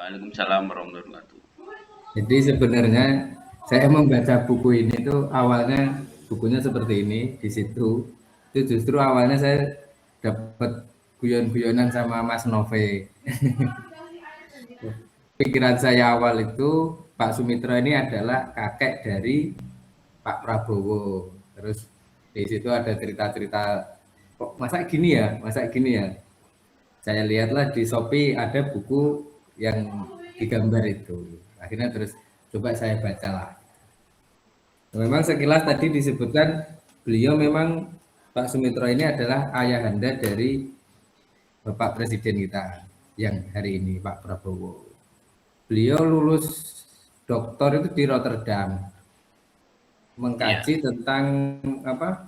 Waalaikumsalam warahmatullahi wabarakatuh. Jadi sebenarnya saya membaca buku ini tuh awalnya bukunya seperti ini di situ. Itu justru awalnya saya dapat guyon-guyonan sama Mas Nove. Pikiran saya awal itu Pak Sumitro ini adalah kakek dari Pak Prabowo. Terus di situ ada cerita-cerita kok masa gini ya, masa gini ya. Saya lihatlah di Shopee ada buku yang digambar itu. Akhirnya terus coba saya bacalah. Memang sekilas tadi disebutkan beliau memang Pak Sumitro ini adalah ayahanda dari Bapak Presiden kita yang hari ini Pak Prabowo. Beliau lulus doktor itu di Rotterdam, Iya, mengkaji tentang apa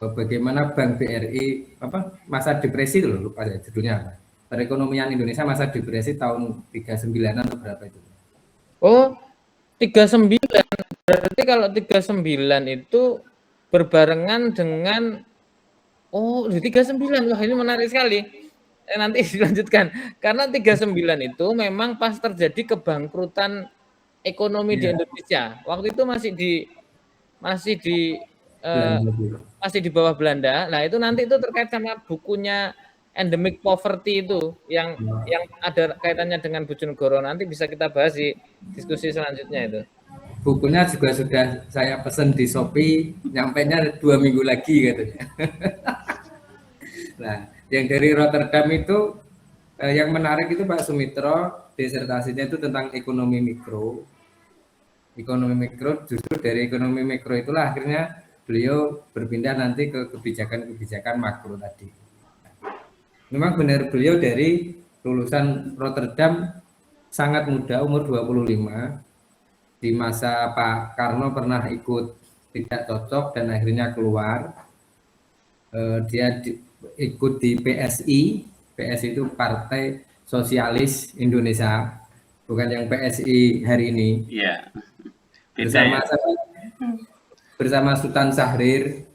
bagaimana Bank BRI masa depresi itu loh, lupa saya judulnya apa. Perekonomian Indonesia masa depresi tahun 39 atau berapa itu. Oh, 39. Berarti kalau 39 itu berbarengan dengan di 39. Wah, ini menarik sekali. Nanti dilanjutkan. Karena 39 itu memang pas terjadi kebangkrutan ekonomi di Iya, Indonesia. Waktu itu masih di eh, Belanda dulu. masih di bawah Belanda. Nah, itu nanti itu terkait sama bukunya Endemic Poverty itu yang ada kaitannya dengan Bojonegoro. Nanti bisa kita bahas di diskusi selanjutnya itu. Bukunya juga sudah saya pesen di Shopee, nyampainya 2 minggu lagi katanya. Nah, yang dari Rotterdam itu yang menarik itu Pak Sumitro, disertasinya itu tentang ekonomi mikro. Ekonomi mikro, justru dari ekonomi mikro itulah akhirnya beliau berpindah nanti ke kebijakan-kebijakan makro tadi. Memang benar beliau dari lulusan Rotterdam sangat muda, umur 25. Di masa Pak Karno pernah ikut tidak cocok dan akhirnya keluar. Dia ikut di PSI. PSI itu Partai Sosialis Indonesia, bukan yang PSI hari ini. iya. Beda Bersama ya. bersama Sultan Syahrir.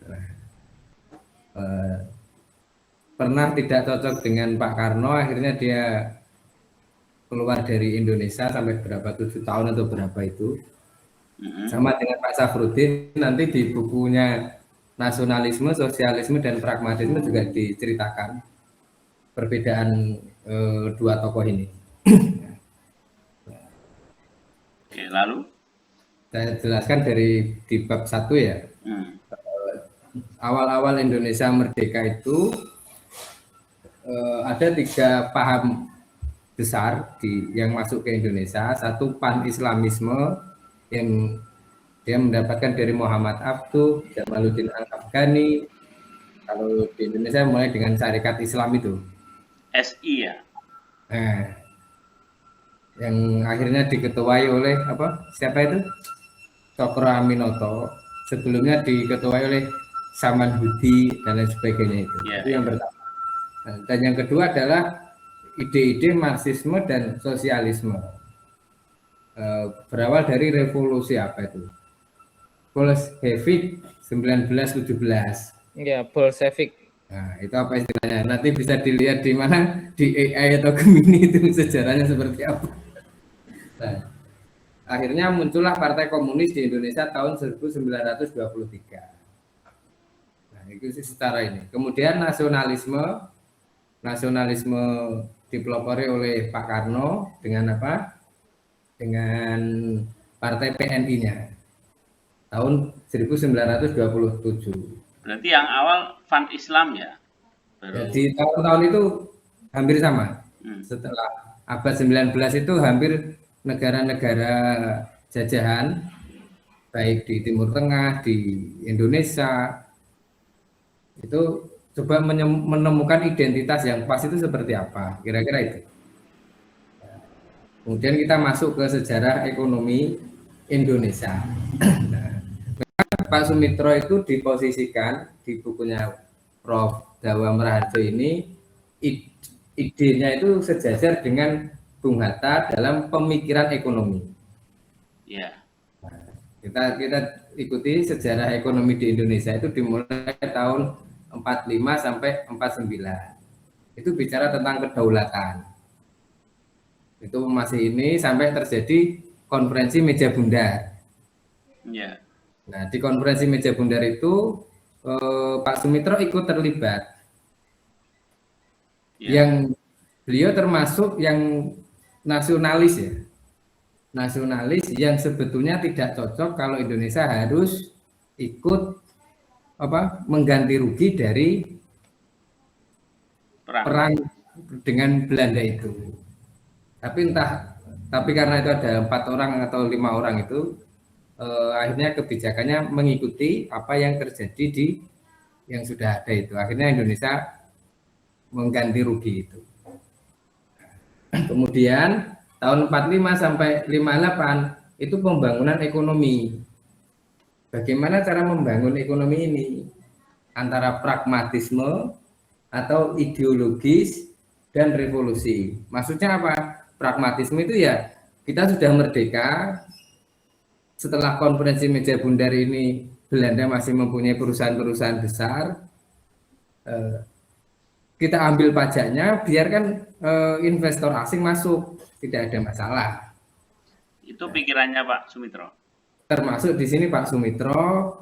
Eh, Pernah tidak cocok dengan Pak Karno, akhirnya dia keluar dari Indonesia sampai berapa 7 tahun atau berapa itu. Sama dengan Pak Safruddin, nanti di bukunya Nasionalisme, Sosialisme, dan Pragmatisme juga diceritakan perbedaan dua tokoh ini. Oke, lalu? Saya jelaskan dari di bab 1 ya. Hmm. Awal-awal Indonesia merdeka itu ada 3 paham besar yang masuk ke Indonesia. Satu pan-Islamisme yang dia mendapatkan dari Muhammad Abduh, Jamaluddin Al-Afghani. Kalau di Indonesia mulai dengan Syarikat Islam itu. SI ya. Nah, yang akhirnya diketuai oleh siapa itu? Cokro Aminoto. Sebelumnya diketuai oleh Saman Hudi dan lain sebagainya itu. Iya, Itu yang pertama. Nah, dan yang kedua adalah ide-ide Marxisme dan sosialisme. Berawal dari revolusi apa itu? Bolshevik 1917. Ya, Bolshevik. Nah, itu apa istilahnya? Nanti bisa dilihat di mana di AI atau Gemini itu sejarahnya seperti apa. Nah, akhirnya muncullah Partai Komunis di Indonesia tahun 1923. Nah, itu sih secara ini. Kemudian nasionalisme dipelopori oleh Pak Karno dengan apa? Dengan Partai PNI-nya tahun 1927. Berarti yang awal Fan Islam ya. Baru. Jadi tahun-tahun itu hampir sama. Setelah abad 19 itu hampir negara-negara jajahan baik di Timur Tengah, di Indonesia itu coba menemukan identitas yang pas itu seperti apa, kira-kira itu. Kemudian kita masuk ke sejarah ekonomi Indonesia. Nah, Pak Sumitro itu diposisikan di bukunya Prof. Dawa Meraharjo ini, idenya itu sejajar dengan Bung Hatta dalam pemikiran ekonomi. Ya. Kita ikuti sejarah ekonomi di Indonesia itu dimulai tahun 45 sampai 49. Itu bicara tentang kedaulatan. Itu masih ini sampai terjadi konferensi meja bundar. Ya. Nah, di konferensi meja bundar itu Pak Sumitro ikut terlibat. Ya. Yang beliau termasuk yang nasionalis ya. Nasionalis yang sebetulnya tidak cocok kalau Indonesia harus ikut mengganti rugi dari perang dengan Belanda itu. Tapi karena itu ada 4 orang atau 5 orang itu, akhirnya kebijakannya mengikuti apa yang terjadi di yang sudah ada itu. Akhirnya Indonesia mengganti rugi itu. Kemudian tahun 45 sampai 58 itu pembangunan ekonomi. Bagaimana cara membangun ekonomi ini? Antara pragmatisme atau ideologis dan revolusi. Maksudnya apa? Pragmatisme itu ya kita sudah merdeka. Setelah konferensi meja bundar ini Belanda masih mempunyai perusahaan-perusahaan besar. Kita ambil pajaknya, biarkan investor asing masuk, tidak ada masalah. Itu pikirannya Pak Sumitro. Termasuk di sini Pak Sumitro,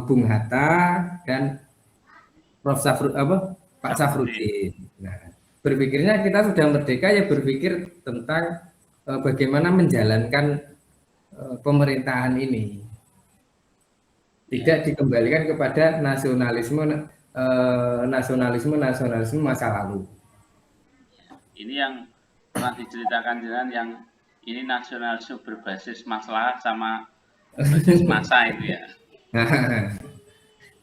Bung Hatta dan Prof. Pak Safruddin. Nah, berpikirnya kita sudah merdeka ya berpikir tentang bagaimana menjalankan pemerintahan ini. Tidak dikembalikan kepada nasionalisme masa lalu. Ini yang pernah diceritakan dengan yang ini nasionalisme berbasis masalah sama berbasis masa itu ya.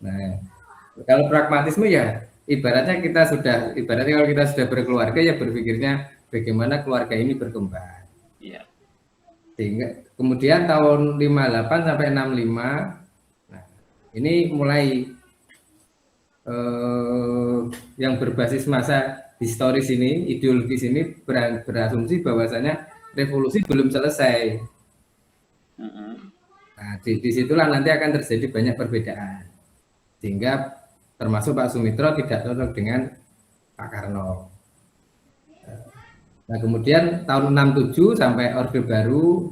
Nah, kalau pragmatisme ya ibaratnya kalau kita sudah berkeluarga ya berpikirnya bagaimana keluarga ini berkembang. Iya. Sehingga kemudian tahun 58 sampai 65 nah, ini mulai yang berbasis masa historis ini, ideologis ini berasumsi bahwasanya revolusi belum selesai. Nah, disitulah nanti akan terjadi banyak perbedaan. Sehingga termasuk Pak Sumitro tidak cocok dengan Pak Karno. Nah, kemudian tahun 67 sampai Orde Baru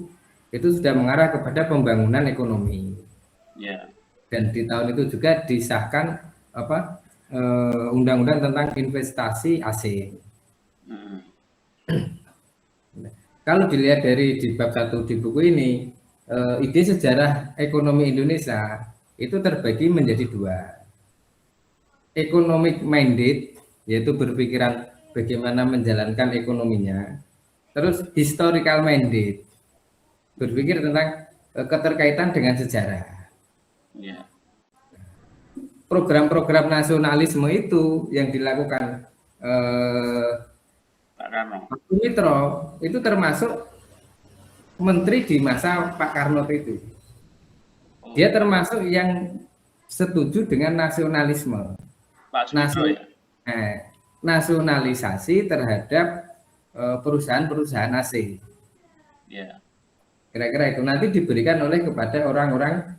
itu sudah mengarah kepada pembangunan ekonomi. Yeah. Dan di tahun itu juga disahkan undang-undang tentang investasi asing. Kalau dilihat di bab 1 di buku ini, ide sejarah ekonomi Indonesia itu terbagi menjadi 2. Economic minded, yaitu berpikiran bagaimana menjalankan ekonominya. Terus historical minded, berpikir tentang keterkaitan dengan sejarah. Yeah. Program-program nasionalisme itu yang dilakukan Pak Karno. Pak Sumitro itu termasuk menteri di masa Pak Karno itu. Dia termasuk yang setuju dengan nasionalisme. Pak Sumitro ya? Nasionalisasi terhadap perusahaan-perusahaan asing. Yeah. Kira-kira itu nanti diberikan kepada orang-orang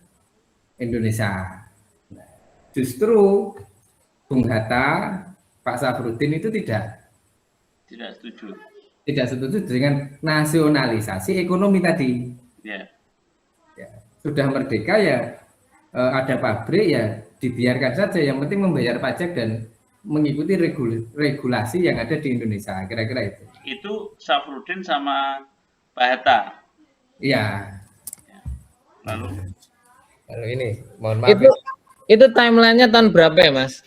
Indonesia. Justru Bung Hatta, Pak Safruddin itu tidak setuju. Tidak setuju dengan nasionalisasi ekonomi tadi. Yeah. Ya, sudah merdeka ya ada pabrik ya dibiarkan saja. Yang penting membayar pajak dan mengikuti regulasi yang ada di Indonesia. Kira-kira itu. Itu Safruddin sama Pak Hatta. Iya. Lalu ini, mohon maaf. Itu timelinenya tahun berapa ya, Mas?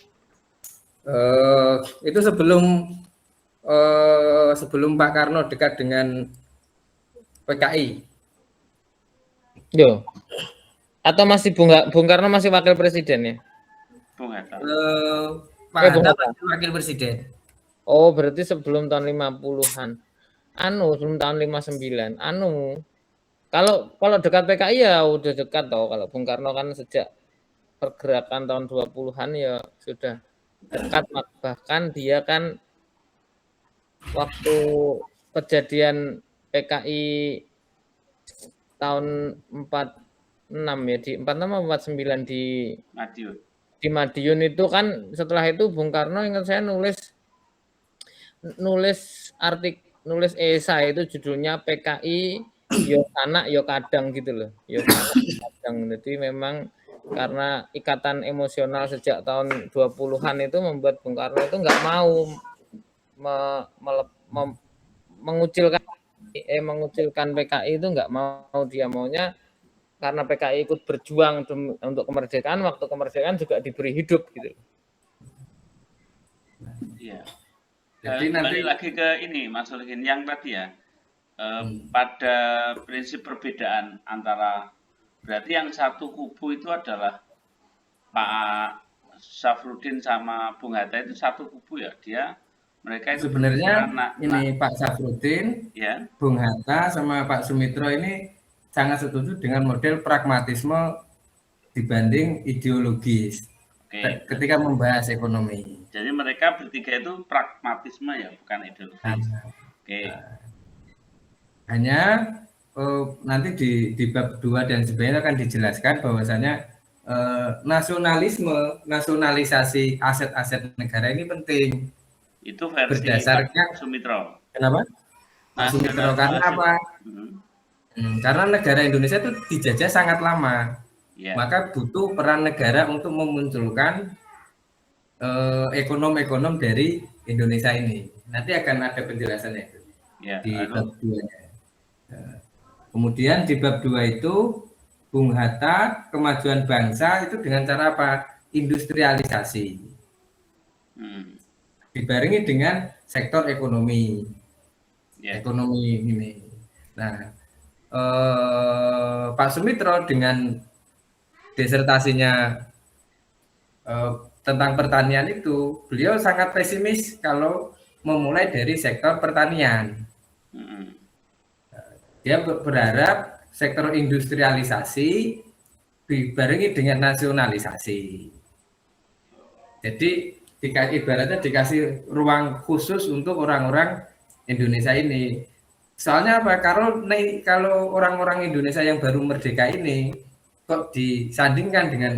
Itu sebelum Pak Karno dekat dengan PKI. Yo. Atau masih Bung Karno masih wakil presiden ya? Bung Hatta. Pak Hatta masih wakil presiden. Oh, berarti sebelum tahun 50-an. Sebelum tahun 59. Kalau dekat PKI ya udah dekat toh. Kalau Bung Karno kan sejak pergerakan tahun 20-an ya sudah dekat, bahkan dia kan waktu kejadian PKI tahun 46 ya, di 46 atau 49 di Madiun itu kan, setelah itu Bung Karno ingat saya nulis nulis esai itu judulnya PKI yo anak yo kadang gitu loh. Yo anak kadang. Jadi memang karena ikatan emosional sejak tahun 20-an itu membuat Bung Karno itu nggak mau mengucilkan PKI itu nggak mau, dia maunya karena PKI ikut berjuang untuk kemerdekaan, waktu kemerdekaan juga diberi hidup gitu. Iya. Jadi Kembali nanti lagi ke ini Mas Solihin yang tadi ya, pada prinsip perbedaan antara, berarti yang satu kubu itu adalah Pak Syafruddin sama Bung Hatta itu satu kubu ya, mereka itu sebenarnya berpikiran ini Pak Syafruddin, ya. Bung Hatta sama Pak Sumitro ini sangat setuju dengan model pragmatisme dibanding ideologis Oke. ketika membahas ekonomi. Jadi mereka bertiga itu pragmatisme ya, bukan ideologis. Oke. Hanya nanti di bab 2 dan sebagainya akan dijelaskan bahwasanya nasionalisasi aset-aset negara ini penting. Itu versi Berdasarkan Pak Sumitro. Kenapa? Pak Sumitro karena apa? Karena negara Indonesia itu dijajah sangat lama. Ya. Maka butuh peran negara untuk memunculkan ekonom-ekonom dari Indonesia ini. Nanti akan ada penjelasannya itu Ya, di bab 2-nya. Kemudian di bab 2 itu Bung Hatta kemajuan bangsa itu dengan cara apa? Industrialisasi. Dibarengi dengan sektor ekonomi. Ekonomi ini. Nah, Pak Sumitro dengan disertasinya tentang pertanian itu, beliau sangat pesimis kalau memulai dari sektor pertanian. Dia berharap sektor industrialisasi dibarengi dengan nasionalisasi. Jadi ibaratnya dikasih ruang khusus untuk orang-orang Indonesia ini. Soalnya apa? Kalau orang-orang Indonesia yang baru merdeka ini kok disandingkan dengan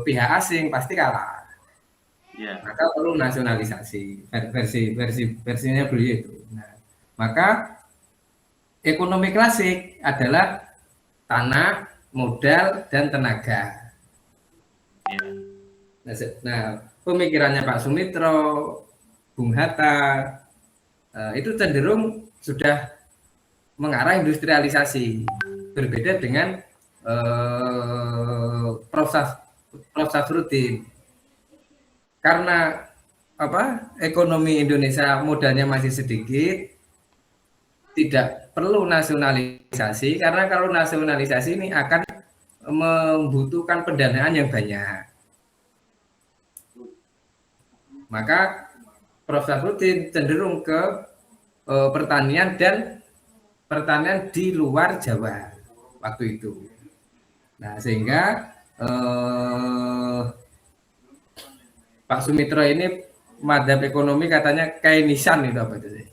pihak asing, pasti kalah. Yeah. Maka perlu nasionalisasi, versinya beliau itu. Nah, maka ekonomi klasik adalah tanah, modal, dan tenaga. Nah, pemikirannya Pak Sumitro, Bung Hatta, itu cenderung sudah mengarah industrialisasi, berbeda dengan proses rutin. Karena ekonomi Indonesia modalnya masih sedikit, tidak perlu nasionalisasi, karena kalau nasionalisasi ini akan membutuhkan pendanaan yang banyak. Maka proses rutin cenderung ke pertanian dan pertanian di luar Jawa waktu itu. Nah, sehingga Pak Sumitro ini madhab ekonomi katanya Keynesian itu apa itu sih?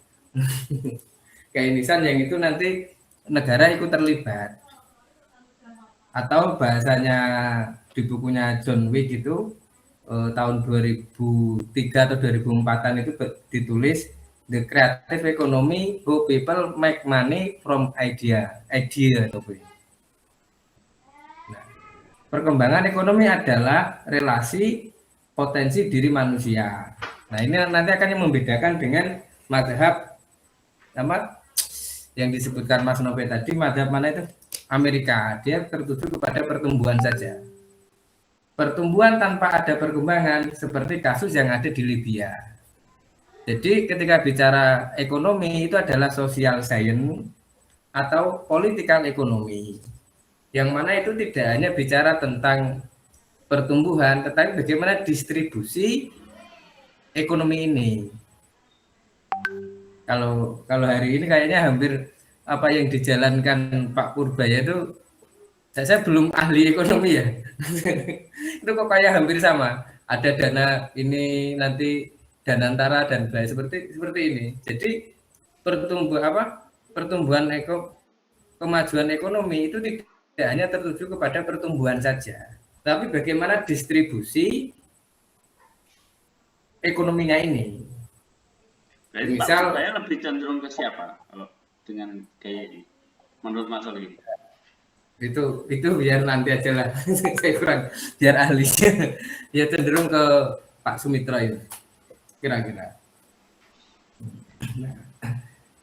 Keynesian yang itu nanti negara ikut terlibat. Atau bahasanya di bukunya John Wick itu tahun 2003 atau 2004-an itu ditulis The Creative Economy, How People Make Money from Idea atau nah, perkembangan ekonomi adalah relasi potensi diri manusia. Nah, ini nanti akan membedakan dengan mazhab yang disebutkan Mas Novel tadi, mazhab mana itu? Amerika. Dia tertuju kepada pertumbuhan saja. Pertumbuhan tanpa ada perkembangan, seperti kasus yang ada di Libya. Jadi ketika bicara ekonomi itu adalah social science atau political economy, yang mana itu tidak hanya bicara tentang pertumbuhan, tetapi bagaimana distribusi ekonomi ini. Kalau hari ini kayaknya hampir apa yang dijalankan Pak Purbaya itu, saya belum ahli ekonomi ya. Itu kok kayak hampir sama. Ada dana ini nanti Danantara dan lain seperti ini. Jadi pertumbuhan kemajuan ekonomi itu tidak hanya tertuju kepada pertumbuhan saja, tapi bagaimana distribusi ekonominya ini. Berarti Pak Misal Surabaya lebih cenderung ke siapa kalau dengan gaya ini? Menurut Mas Solihin? itu biar nanti aja lah. Saya kurang biar ahli. Ya cenderung ke Pak Sumitro ini kira-kira.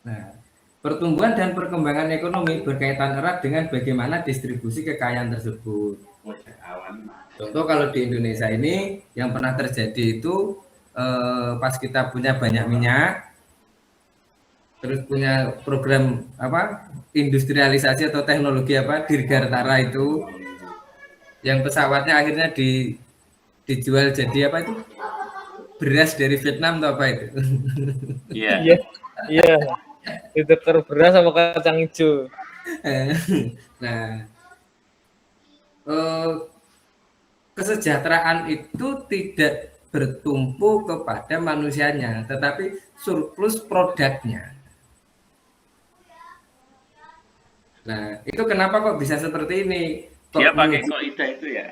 Nah, pertumbuhan dan perkembangan ekonomi berkaitan erat dengan bagaimana distribusi kekayaan tersebut. Contoh kalau di Indonesia ini yang pernah terjadi itu pas kita punya banyak minyak, terus punya program apa industrialisasi atau teknologi apa Dirgantara itu, yang pesawatnya akhirnya dijual jadi apa itu beras dari Vietnam atau apa itu. Iya. Iya, iya. Itu beras sama kacang hijau. Nah, kesejahteraan itu tidak bertumpu kepada manusianya, tetapi surplus produknya. Nah, itu kenapa kok bisa seperti ini? Dia pakai kaidah itu ya.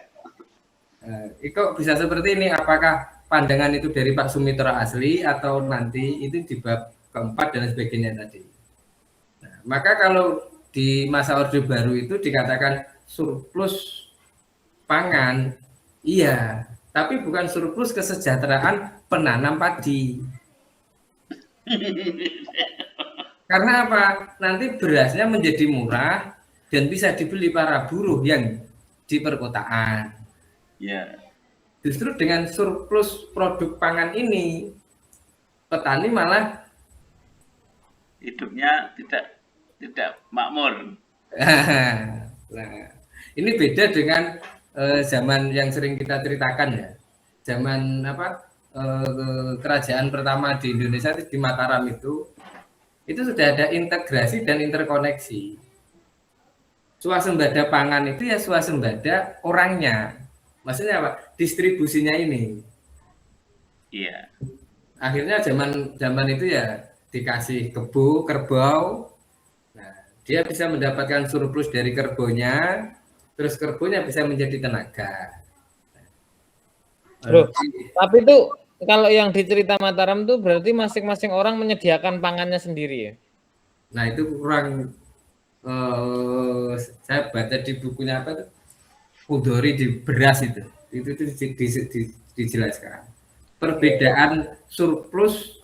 Kok bisa seperti ini? Apakah pandangan itu dari Pak Sumitro asli atau nanti itu di bab keempat dan sebagainya tadi? Nah, maka kalau di masa Orde Baru itu dikatakan surplus pangan, iya, tapi bukan surplus kesejahteraan penanam padi. Karena apa? Nanti berasnya menjadi murah dan bisa dibeli para buruh yang di perkotaan. Ya. Justru dengan surplus produk pangan ini, petani malah hidupnya tidak makmur. Nah, ini beda dengan zaman yang sering kita ceritakan ya. Zaman apa? Kerajaan pertama di Indonesia di Mataram itu sudah ada integrasi dan interkoneksi. Swasembada pangan itu ya swasembada orangnya. Maksudnya apa? Distribusinya ini. Iya. Akhirnya zaman itu ya dikasih kerbau. Nah, dia bisa mendapatkan surplus dari kerbonya, terus kerbonya bisa menjadi tenaga. Loh, tapi itu kalau yang di cerita Mataram tuh berarti masing-masing orang menyediakan pangannya sendiri ya? Nah itu kurang, saya baca di bukunya apa tuh, Udori di beras itu dijelaskan. Perbedaan surplus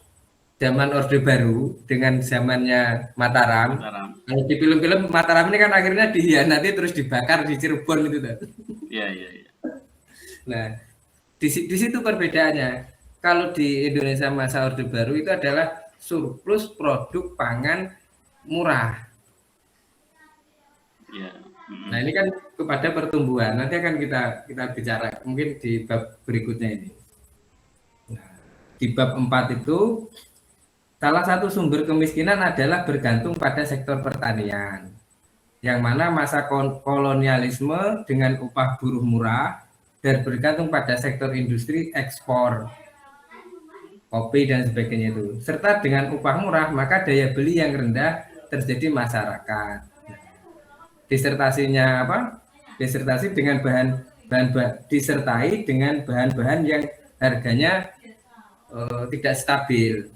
zaman Orde Baru dengan zamannya Mataram. Kalau di film-film Mataram ini kan akhirnya dihianati terus dibakar di Cirebon itu tuh. Iya. Nah, di situ perbedaannya. Kalau di Indonesia masa Orde Baru itu adalah surplus produk pangan murah. Ya. Nah ini kan kepada pertumbuhan. Nanti akan kita bicara mungkin di bab berikutnya ini. Nah, di bab 4 itu salah satu sumber kemiskinan adalah bergantung pada sektor pertanian. Yang mana masa kolonialisme dengan upah buruh murah dan bergantung pada sektor industri ekspor kopi dan sebagainya itu, serta dengan upah murah maka daya beli yang rendah terjadi masyarakat. Disertasinya apa? Disertasi dengan disertai dengan bahan-bahan yang harganya tidak stabil.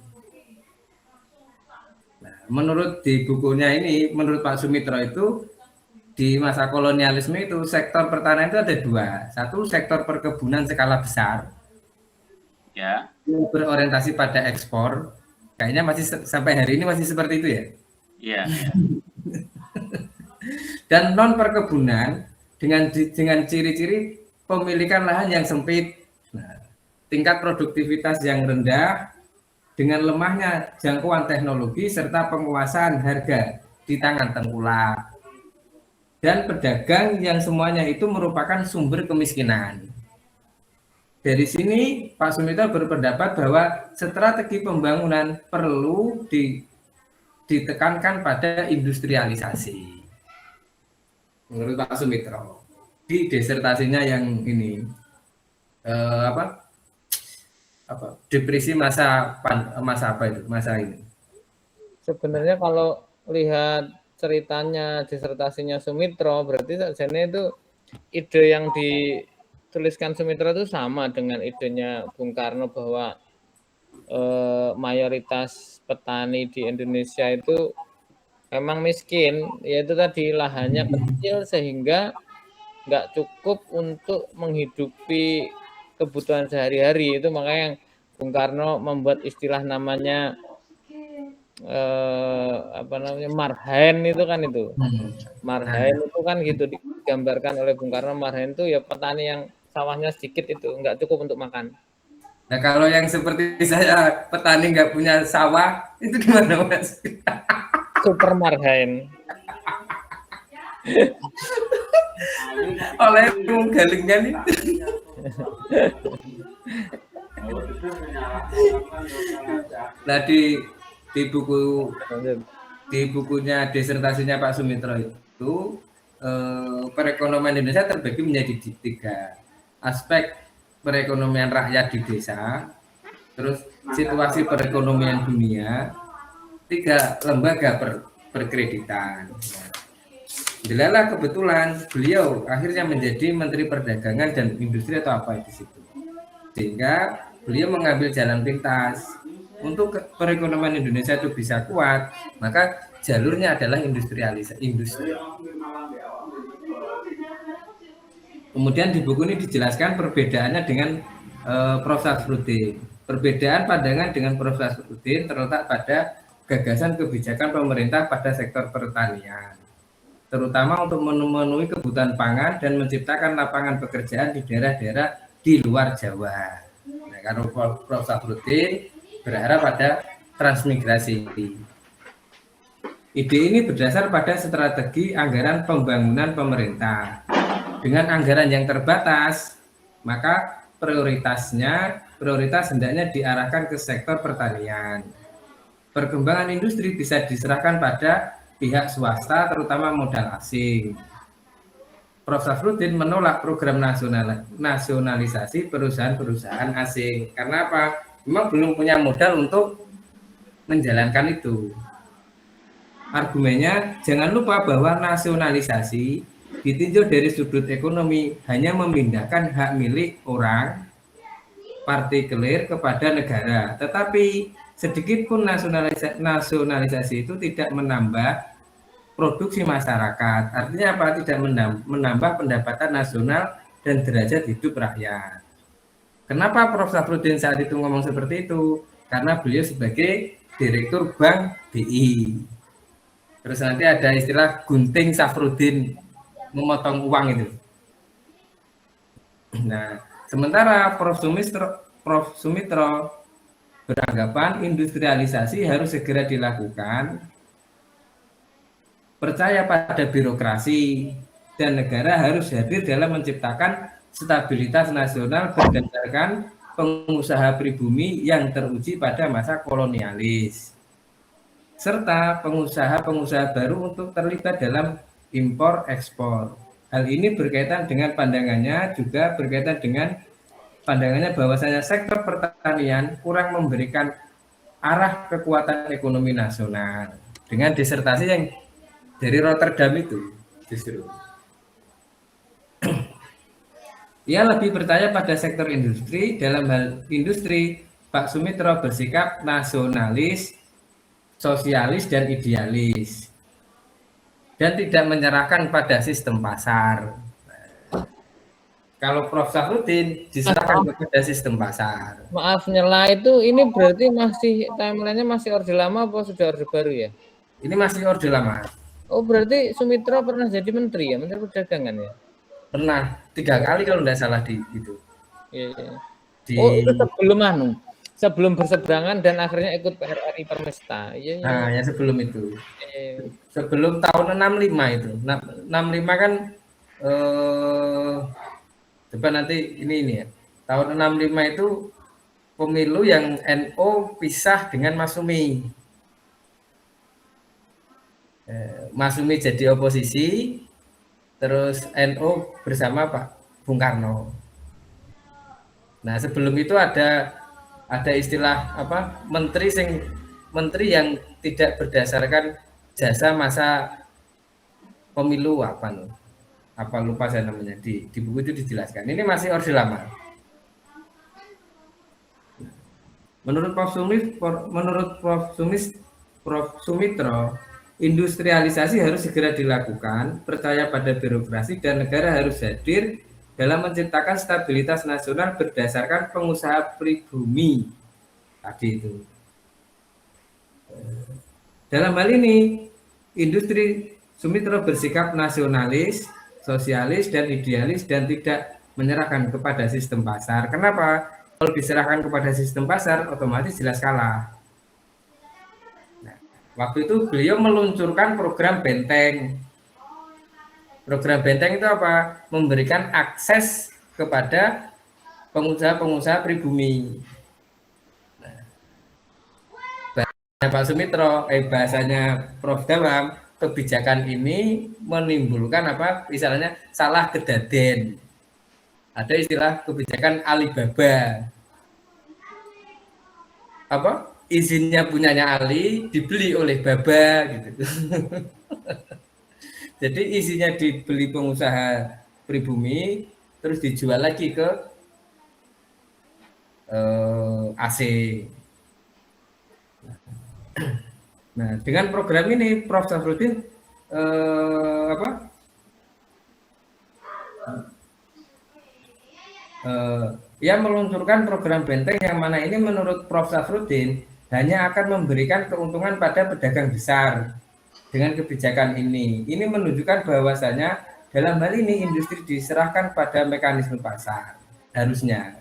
Nah, menurut di bukunya ini, menurut Pak Sumitro itu di masa kolonialisme itu sektor pertanian itu ada dua. Satu sektor perkebunan skala besar. Ya. Berorientasi pada ekspor, kayaknya masih sampai hari ini masih seperti itu ya. Iya. Dan non perkebunan dengan ciri-ciri pemilikan lahan yang sempit, tingkat produktivitas yang rendah, dengan lemahnya jangkauan teknologi serta penguasaan harga di tangan tengkulak, dan pedagang yang semuanya itu merupakan sumber kemiskinan. Dari sini Pak Sumitro berpendapat bahwa strategi pembangunan perlu ditekankan pada industrialisasi. Menurut Pak Sumitro di disertasinya yang ini depresi masa apa itu masa ini. Sebenarnya kalau lihat ceritanya disertasinya Sumitro berarti sajane itu ide yang dituliskan Sumitro itu sama dengan idenya Bung Karno bahwa mayoritas petani di Indonesia itu memang miskin, yaitu tadi lahannya kecil sehingga nggak cukup untuk menghidupi kebutuhan sehari-hari. Itu makanya yang Bung Karno membuat istilah namanya marhaen itu kan itu. Marhaen itu kan gitu digambarkan oleh Bung Karno. Marhaen itu ya petani yang sawahnya sedikit itu nggak cukup untuk makan. Nah kalau yang seperti saya petani nggak punya sawah itu gimana Mas? Super marhaen. Oleh galingnya nih. Nah di bukunya disertasinya Pak Sumitro itu perekonomian Indonesia terbagi menjadi 3 aspek: perekonomian rakyat di desa, terus situasi perekonomian dunia, 3 lembaga perkreditan. Delalah kebetulan beliau akhirnya menjadi Menteri Perdagangan dan Industri atau apa di situ, sehingga beliau mengambil jalan pintas untuk perekonomian Indonesia itu bisa kuat, maka jalurnya adalah industrialisasi industri. Kemudian di buku ini dijelaskan perbedaannya dengan Prof. Safruddin. Perbedaan pandangan dengan Prof. Safruddin terletak pada gagasan kebijakan pemerintah pada sektor pertanian, terutama untuk memenuhi kebutuhan pangan dan menciptakan lapangan pekerjaan di daerah-daerah di luar Jawa. Nah, kalau Prof. Safruddin berharap pada transmigrasi. Ide ini berdasar pada strategi anggaran pembangunan pemerintah. Dengan anggaran yang terbatas, maka prioritas hendaknya diarahkan ke sektor pertanian. Perkembangan industri bisa diserahkan pada pihak swasta, terutama modal asing. Prof. Safruddin menolak program nasionalisasi perusahaan-perusahaan asing. Karena apa? Memang belum punya modal untuk menjalankan itu. Argumennya, jangan lupa bahwa nasionalisasi ditinjau dari sudut ekonomi hanya memindahkan hak milik orang partikular kepada negara, tetapi sedikit pun nasionalisasi itu tidak menambah produksi masyarakat. Artinya apa? Tidak menambah pendapatan nasional dan derajat hidup rakyat. Kenapa Prof. Safruddin saat itu ngomong seperti itu? Karena beliau sebagai Direktur Bank BI. Terus nanti ada istilah gunting Safruddin, memotong uang itu. Nah, sementara Prof. Sumitro beranggapan industrialisasi harus segera dilakukan, percaya pada birokrasi, dan negara harus hadir dalam menciptakan stabilitas nasional berdasarkan pengusaha pribumi yang teruji pada masa kolonialis, serta pengusaha-pengusaha baru untuk terlibat dalam impor ekspor. Hal ini berkaitan dengan pandangannya bahwasanya sektor pertanian kurang memberikan arah kekuatan ekonomi nasional. Dengan disertasi yang dari Rotterdam itu justru ia lebih percaya pada sektor industri. Dalam hal industri, Pak Sumitro bersikap nasionalis, sosialis, dan idealis, dan tidak menyerahkan pada sistem pasar. Kalau Prof. Safruddin diserahkan kepada sistem pasar. Maaf nyela itu, ini berarti masih timelinenya masih Orde Lama apa sudah Orde Baru ya? Ini masih Orde Lama. Oh berarti Sumitro pernah jadi menteri ya, Menteri Perdagangan ya? Pernah 3 kali kalau tidak salah di itu. Iya. Oh itu sebelum berseberangan dan akhirnya ikut PRRI Permesta. Iya. Nah ya sebelum itu. Sebelum tahun 65 itu. 65 kan coba nanti ini ya. Tahun 65 itu pemilu yang NO pisah dengan Masumi. Masumi jadi oposisi, terus NO bersama Pak Bung Karno. Nah sebelum itu ada istilah apa menteri yang tidak berdasarkan jasa masa pemilu apa lupa saya namanya, di buku itu dijelaskan. Ini masih Orde Lama. Menurut Prof. Sumitro, industrialisasi harus segera dilakukan, percaya pada birokrasi dan negara harus hadir dalam menciptakan stabilitas nasional berdasarkan pengusaha pribumi tadi itu. Dalam hal ini, industri Sumitro bersikap nasionalis, sosialis, dan idealis dan tidak menyerahkan kepada sistem pasar. Kenapa? Kalau diserahkan kepada sistem pasar, otomatis jelas kalah. Nah, waktu itu beliau meluncurkan program Benteng. Program Benteng itu apa? Memberikan akses kepada pengusaha-pengusaha pribumi. Pak Sumitro, bahasanya Prof. Dawam, kebijakan ini menimbulkan apa? Misalnya salah kedaden. Ada istilah kebijakan Alibaba. Apa? Izinnya punyanya Ali, dibeli oleh Baba gitu. Jadi isinya dibeli pengusaha pribumi, terus dijual lagi ke asing. Nah, dengan program ini Prof. Safruddin ia meluncurkan program Benteng yang mana ini menurut Prof. Safruddin hanya akan memberikan keuntungan pada pedagang besar dengan kebijakan ini. Ini menunjukkan bahwasanya dalam hal ini industri diserahkan pada mekanisme pasar harusnya.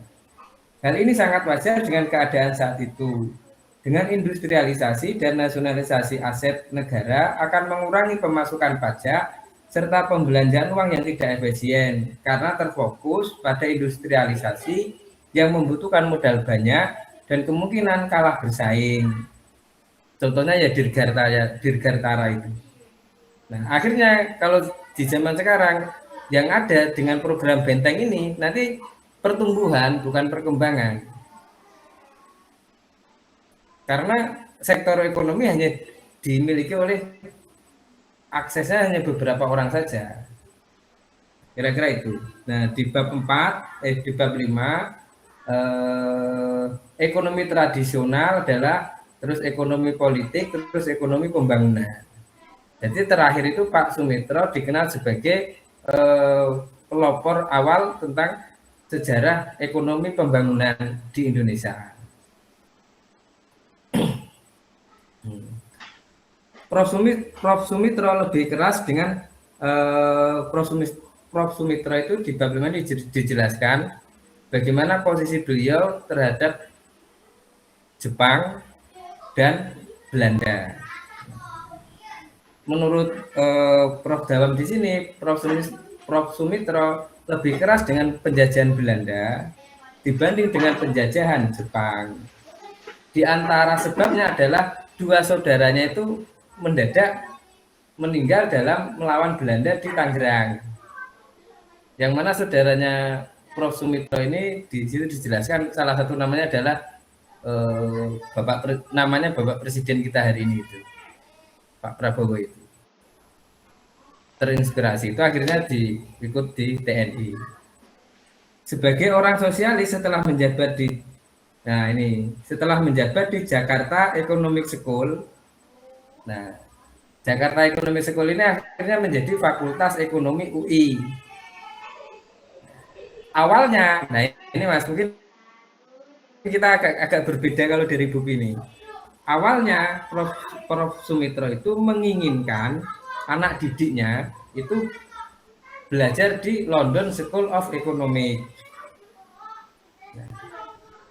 Hal ini sangat wajar dengan keadaan saat itu. Dengan industrialisasi dan nasionalisasi aset negara akan mengurangi pemasukan pajak serta pembelanjaan uang yang tidak efisien karena terfokus pada industrialisasi yang membutuhkan modal banyak dan kemungkinan kalah bersaing. Contohnya ya Dirgantara itu. Nah, akhirnya kalau di zaman sekarang yang ada dengan program Benteng ini nanti pertumbuhan bukan perkembangan. Karena sektor ekonomi hanya dimiliki oleh aksesnya hanya beberapa orang saja. Kira-kira itu. Nah, di bab 4, di bab 5, ekonomi tradisional adalah terus ekonomi politik, terus ekonomi pembangunan. Jadi terakhir itu Pak Sumitro dikenal sebagai pelopor awal tentang sejarah ekonomi pembangunan di Indonesia. Prof. Sumitro lebih keras dengan Prof. Sumitro itu di bab 5 dijelaskan bagaimana posisi beliau terhadap Jepang dan Belanda. Menurut Prof. Dawam di sini, Prof. Sumitro lebih keras dengan penjajahan Belanda dibanding dengan penjajahan Jepang. Di antara sebabnya adalah dua saudaranya itu mendadak meninggal dalam melawan Belanda di Tangerang. Yang mana saudaranya Prof. Sumitro ini di situ dijelaskan salah satu namanya adalah Bapak Presiden kita hari ini itu, Pak Prabowo itu. Terinspirasi itu akhirnya diikut di TNI. Sebagai orang sosialis setelah menjabat di Jakarta Economic School. Nah, Jakarta Economic School ini akhirnya menjadi Fakultas Ekonomi UI. Awalnya, nah ini Mas, mungkin kita agak berbeda kalau dari buku ini. Awalnya Prof. Sumitro itu menginginkan anak didiknya itu belajar di London School of Economics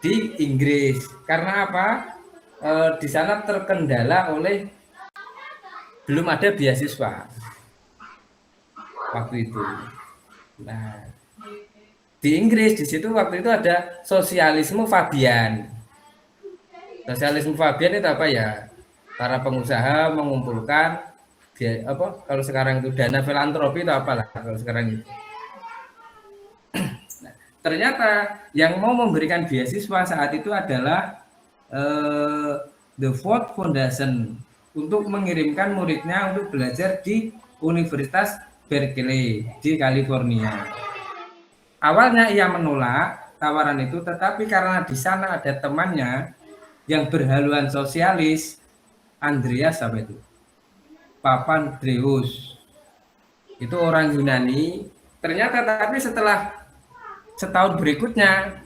di Inggris. Karena apa? Di sana terkendala oleh belum ada beasiswa waktu itu. Nah, di Inggris di situ waktu itu ada sosialisme Fabian. Sosialisme Fabian itu apa ya? Para pengusaha mengumpulkan kalau sekarang itu dana filantropi itu apalah kalau sekarang itu. Nah, ternyata yang mau memberikan beasiswa saat itu adalah The Ford Foundation untuk mengirimkan muridnya untuk belajar di Universitas Berkeley di California. Awalnya ia menolak tawaran itu, tetapi karena di sana ada temannya yang berhaluan sosialis, Andreas apa itu? Papandreous. Itu orang Yunani. Ternyata tapi setelah setahun berikutnya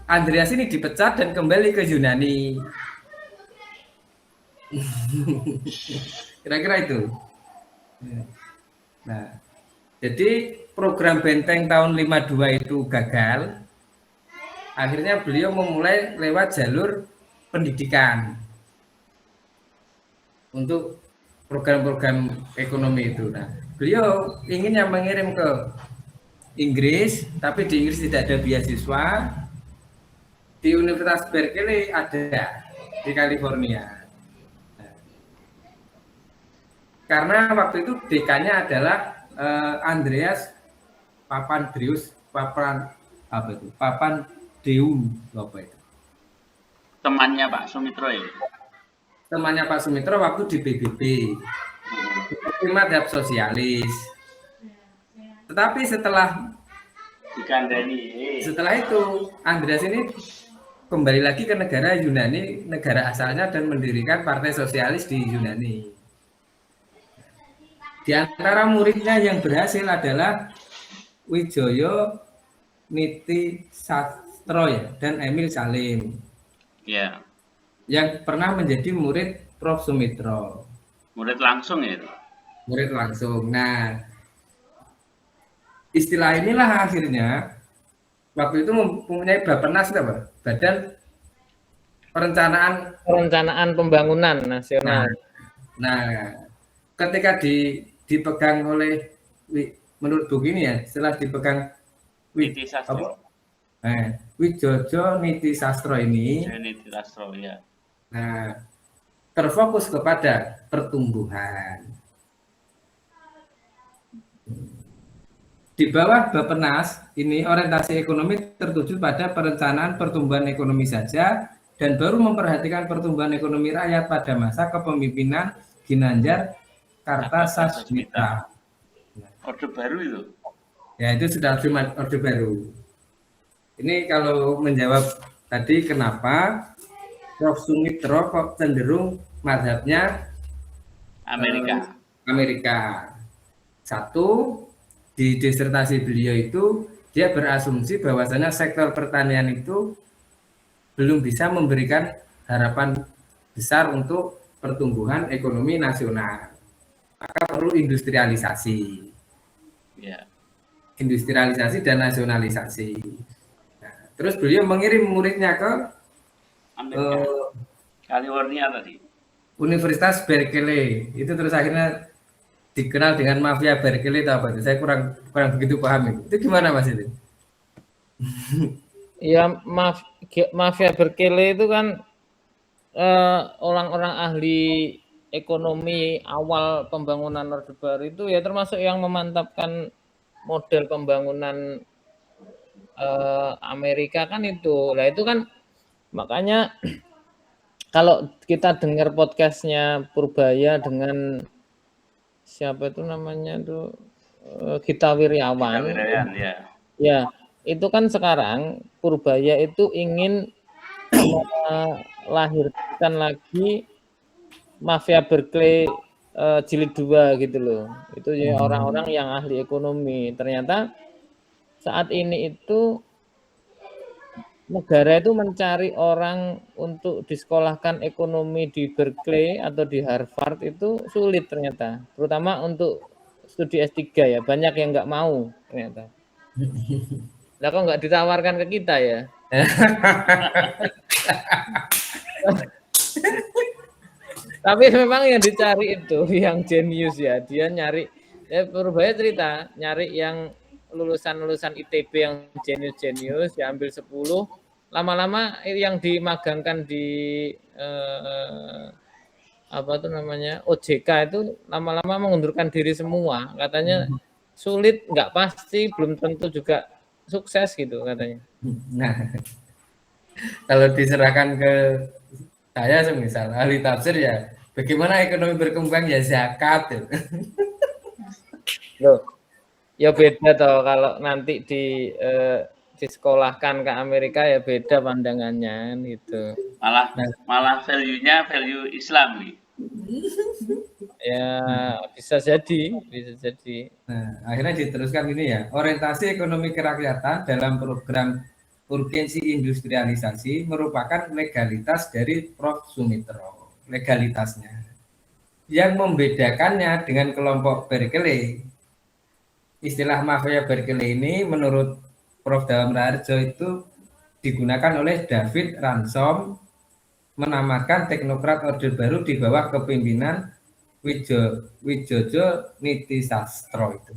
Andreas ini dipecat dan kembali ke Yunani. Kira-kira itu. Nah, jadi program Benteng tahun 52 itu gagal. Akhirnya beliau memulai lewat jalur pendidikan untuk program-program ekonomi itu. Nah, beliau ingin yang mengirim ke Inggris, tapi di Inggris tidak ada beasiswa. Di Universitas Berkeley ada di California. Nah, karena waktu itu dekannya adalah Andreas Papandreous, Papandreou apa itu? Temannya Pak Sumitro ya. Temannya Pak Sumitro waktu di PBB. Madhab sosialis. Tetapi setelah itu Andreas ini kembali lagi ke negara Yunani, negara asalnya, dan mendirikan Partai Sosialis di Yunani. Di antara muridnya yang berhasil adalah Wijoyo Nitisastro dan Emil Salim. Ya. Yang pernah menjadi murid Prof. Sumitro. Murid langsung ya itu? Murid langsung. Nah, istilah inilah akhirnya waktu itu mempunyai Bappenas apa? Badan Perencanaan Pembangunan Nasional. Nah, ketika dipegang oleh menurut buku ini ya, setelah dipegang Wijoyo Nitisastro ini. Nitisastro ya. Nah, terfokus kepada pertumbuhan. Di bawah Bappenas ini orientasi ekonomi tertuju pada perencanaan pertumbuhan ekonomi saja dan baru memperhatikan pertumbuhan ekonomi rakyat pada masa kepemimpinan Ginanjar Kartasasmita. Orde baru itu? Ya, itu sudah orde baru. Ini kalau menjawab tadi kenapa Prof. Sumitro kok cenderung mazhabnya Amerika. Satu, di disertasi beliau itu dia berasumsi bahwasanya sektor pertanian itu belum bisa memberikan harapan besar untuk pertumbuhan ekonomi nasional. Maka perlu industrialisasi. Ya. Industrialisasi dan nasionalisasi. Nah, terus beliau mengirim muridnya ke California tadi. Universitas Berkeley. Itu terus akhirnya dikenal dengan mafia Berkeley atau apa itu? Saya kurang begitu paham itu gimana Mas itu? Ya, mafia Berkeley itu kan orang-orang ahli ekonomi awal pembangunan Orde Baru itu ya termasuk yang memantapkan model pembangunan Amerika kan itu. Lah itu kan makanya kalau kita dengar podcastnya Purbaya dengan siapa itu namanya tuh Gita Wirjawan. Ya, itu kan sekarang Purbaya itu ingin melahirkan lagi mafia Berkeley jilid 2 gitu loh. Itu ya orang-orang yang ahli ekonomi. Ternyata saat ini itu negara itu mencari orang untuk disekolahkan ekonomi di Berkeley atau di Harvard itu sulit ternyata. Terutama untuk studi S3 ya. Banyak yang nggak mau ternyata. Lah kok nggak ditawarkan ke kita ya? Tapi memang yang dicari itu yang jenius ya. Dia nyari, Purbaya cerita, nyari yang lulusan ITB yang jenius-jenius, ya ambil 10. Lama-lama yang dimagangkan di apa tuh namanya OJK itu lama-lama mengundurkan diri semua. Katanya sulit, nggak pasti, belum tentu juga sukses gitu katanya. Nah, kalau diserahkan ke saya semisal ahli tafsir ya, bagaimana ekonomi berkembang ya zakat. Loh, ya beda toh kalau nanti di disekolahkan ke Amerika ya beda pandangannya gitu. Malah value-nya value Islam nih. Ya bisa jadi. Nah, akhirnya diteruskan ini ya, orientasi ekonomi kerakyatan dalam program urgensi industrialisasi merupakan legalitas dari Prof. Sumitro. Legalitasnya. Yang membedakannya dengan kelompok Berkeley. Istilah mafia Berkeley ini menurut Prof. Dawam Raharjo itu digunakan oleh David Ransom menamakan teknokrat Orde Baru di bawah kepemimpinan Widjojo Nitisastro itu.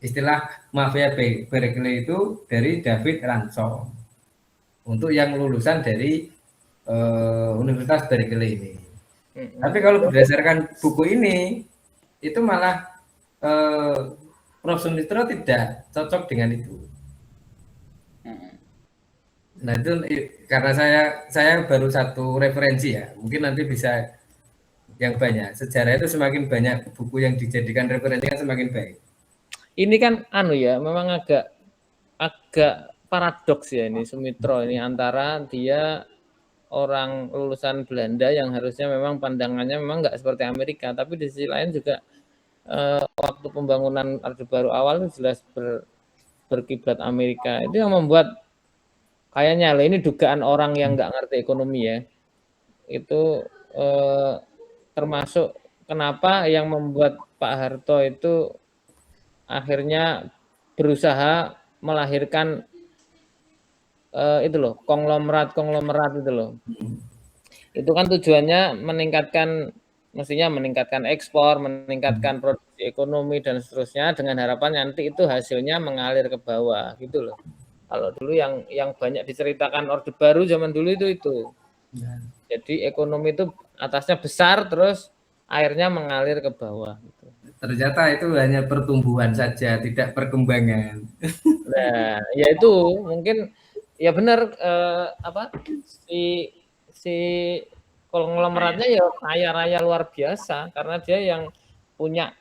Istilah mafia Berkeley itu dari David Ransom untuk yang lulusan dari Universitas Berkeley ini. Tapi kalau berdasarkan buku ini itu malah Prof. Sumitro tidak cocok dengan itu. Nah itu karena saya baru satu referensi ya, mungkin nanti bisa yang banyak. Sejarah itu semakin banyak buku yang dijadikan referensi kan semakin baik. Ini kan memang agak paradoks ya ini Sumitro ini, antara dia orang lulusan Belanda yang harusnya memang pandangannya memang nggak seperti Amerika, tapi di sisi lain juga waktu pembangunan Orde Baru awal itu jelas berkiblat Amerika. Itu yang membuat kayaknya ini dugaan orang yang nggak ngerti ekonomi ya, itu termasuk kenapa yang membuat Pak Harto itu akhirnya berusaha melahirkan itu loh, konglomerat itu loh. Itu kan tujuannya mestinya meningkatkan ekspor, meningkatkan produksi ekonomi dan seterusnya, dengan harapan nanti itu hasilnya mengalir ke bawah gitu loh. Kalau dulu yang banyak diceritakan Orde Baru zaman dulu itu. Jadi ekonomi itu atasnya besar terus airnya mengalir ke bawah gitu. Ternyata itu hanya pertumbuhan saja, tidak perkembangan. Nah, ya itu mungkin ya benar si konglomeratnya ya kaya raya luar biasa karena dia yang punya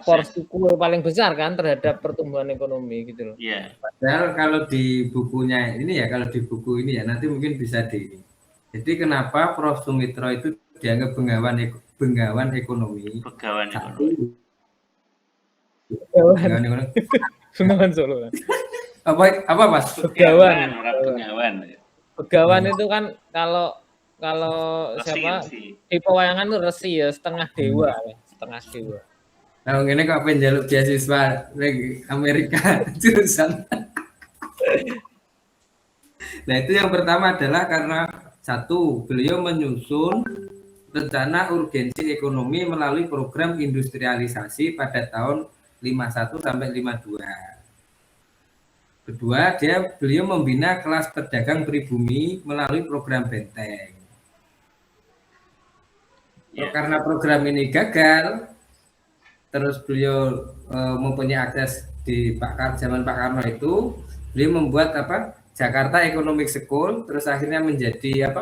porsi kue paling besar kan terhadap pertumbuhan ekonomi gitu loh. Iya. Padahal kalau di bukunya ini ya, nanti mungkin bisa Jadi kenapa Prof. Sumitro itu dianggap bengawan ekonomi? Bengawan ekonomi. Bengawan Solo. Apa Mas? Begawan itu kan kalau siapa di pewayangan itu resi ya, setengah dewa. Nah, ini kok penjaluk beasiswa lagi Amerika jurusan. Nah, itu yang pertama adalah karena satu, beliau menyusun rencana urgensi ekonomi melalui program industrialisasi pada tahun 51 sampai 52. Kedua, beliau membina kelas pedagang pribumi melalui program Benteng. Karena program ini gagal, terus beliau mempunyai akses di zaman Pak Karno itu, beliau membuat Jakarta Economic School, terus akhirnya menjadi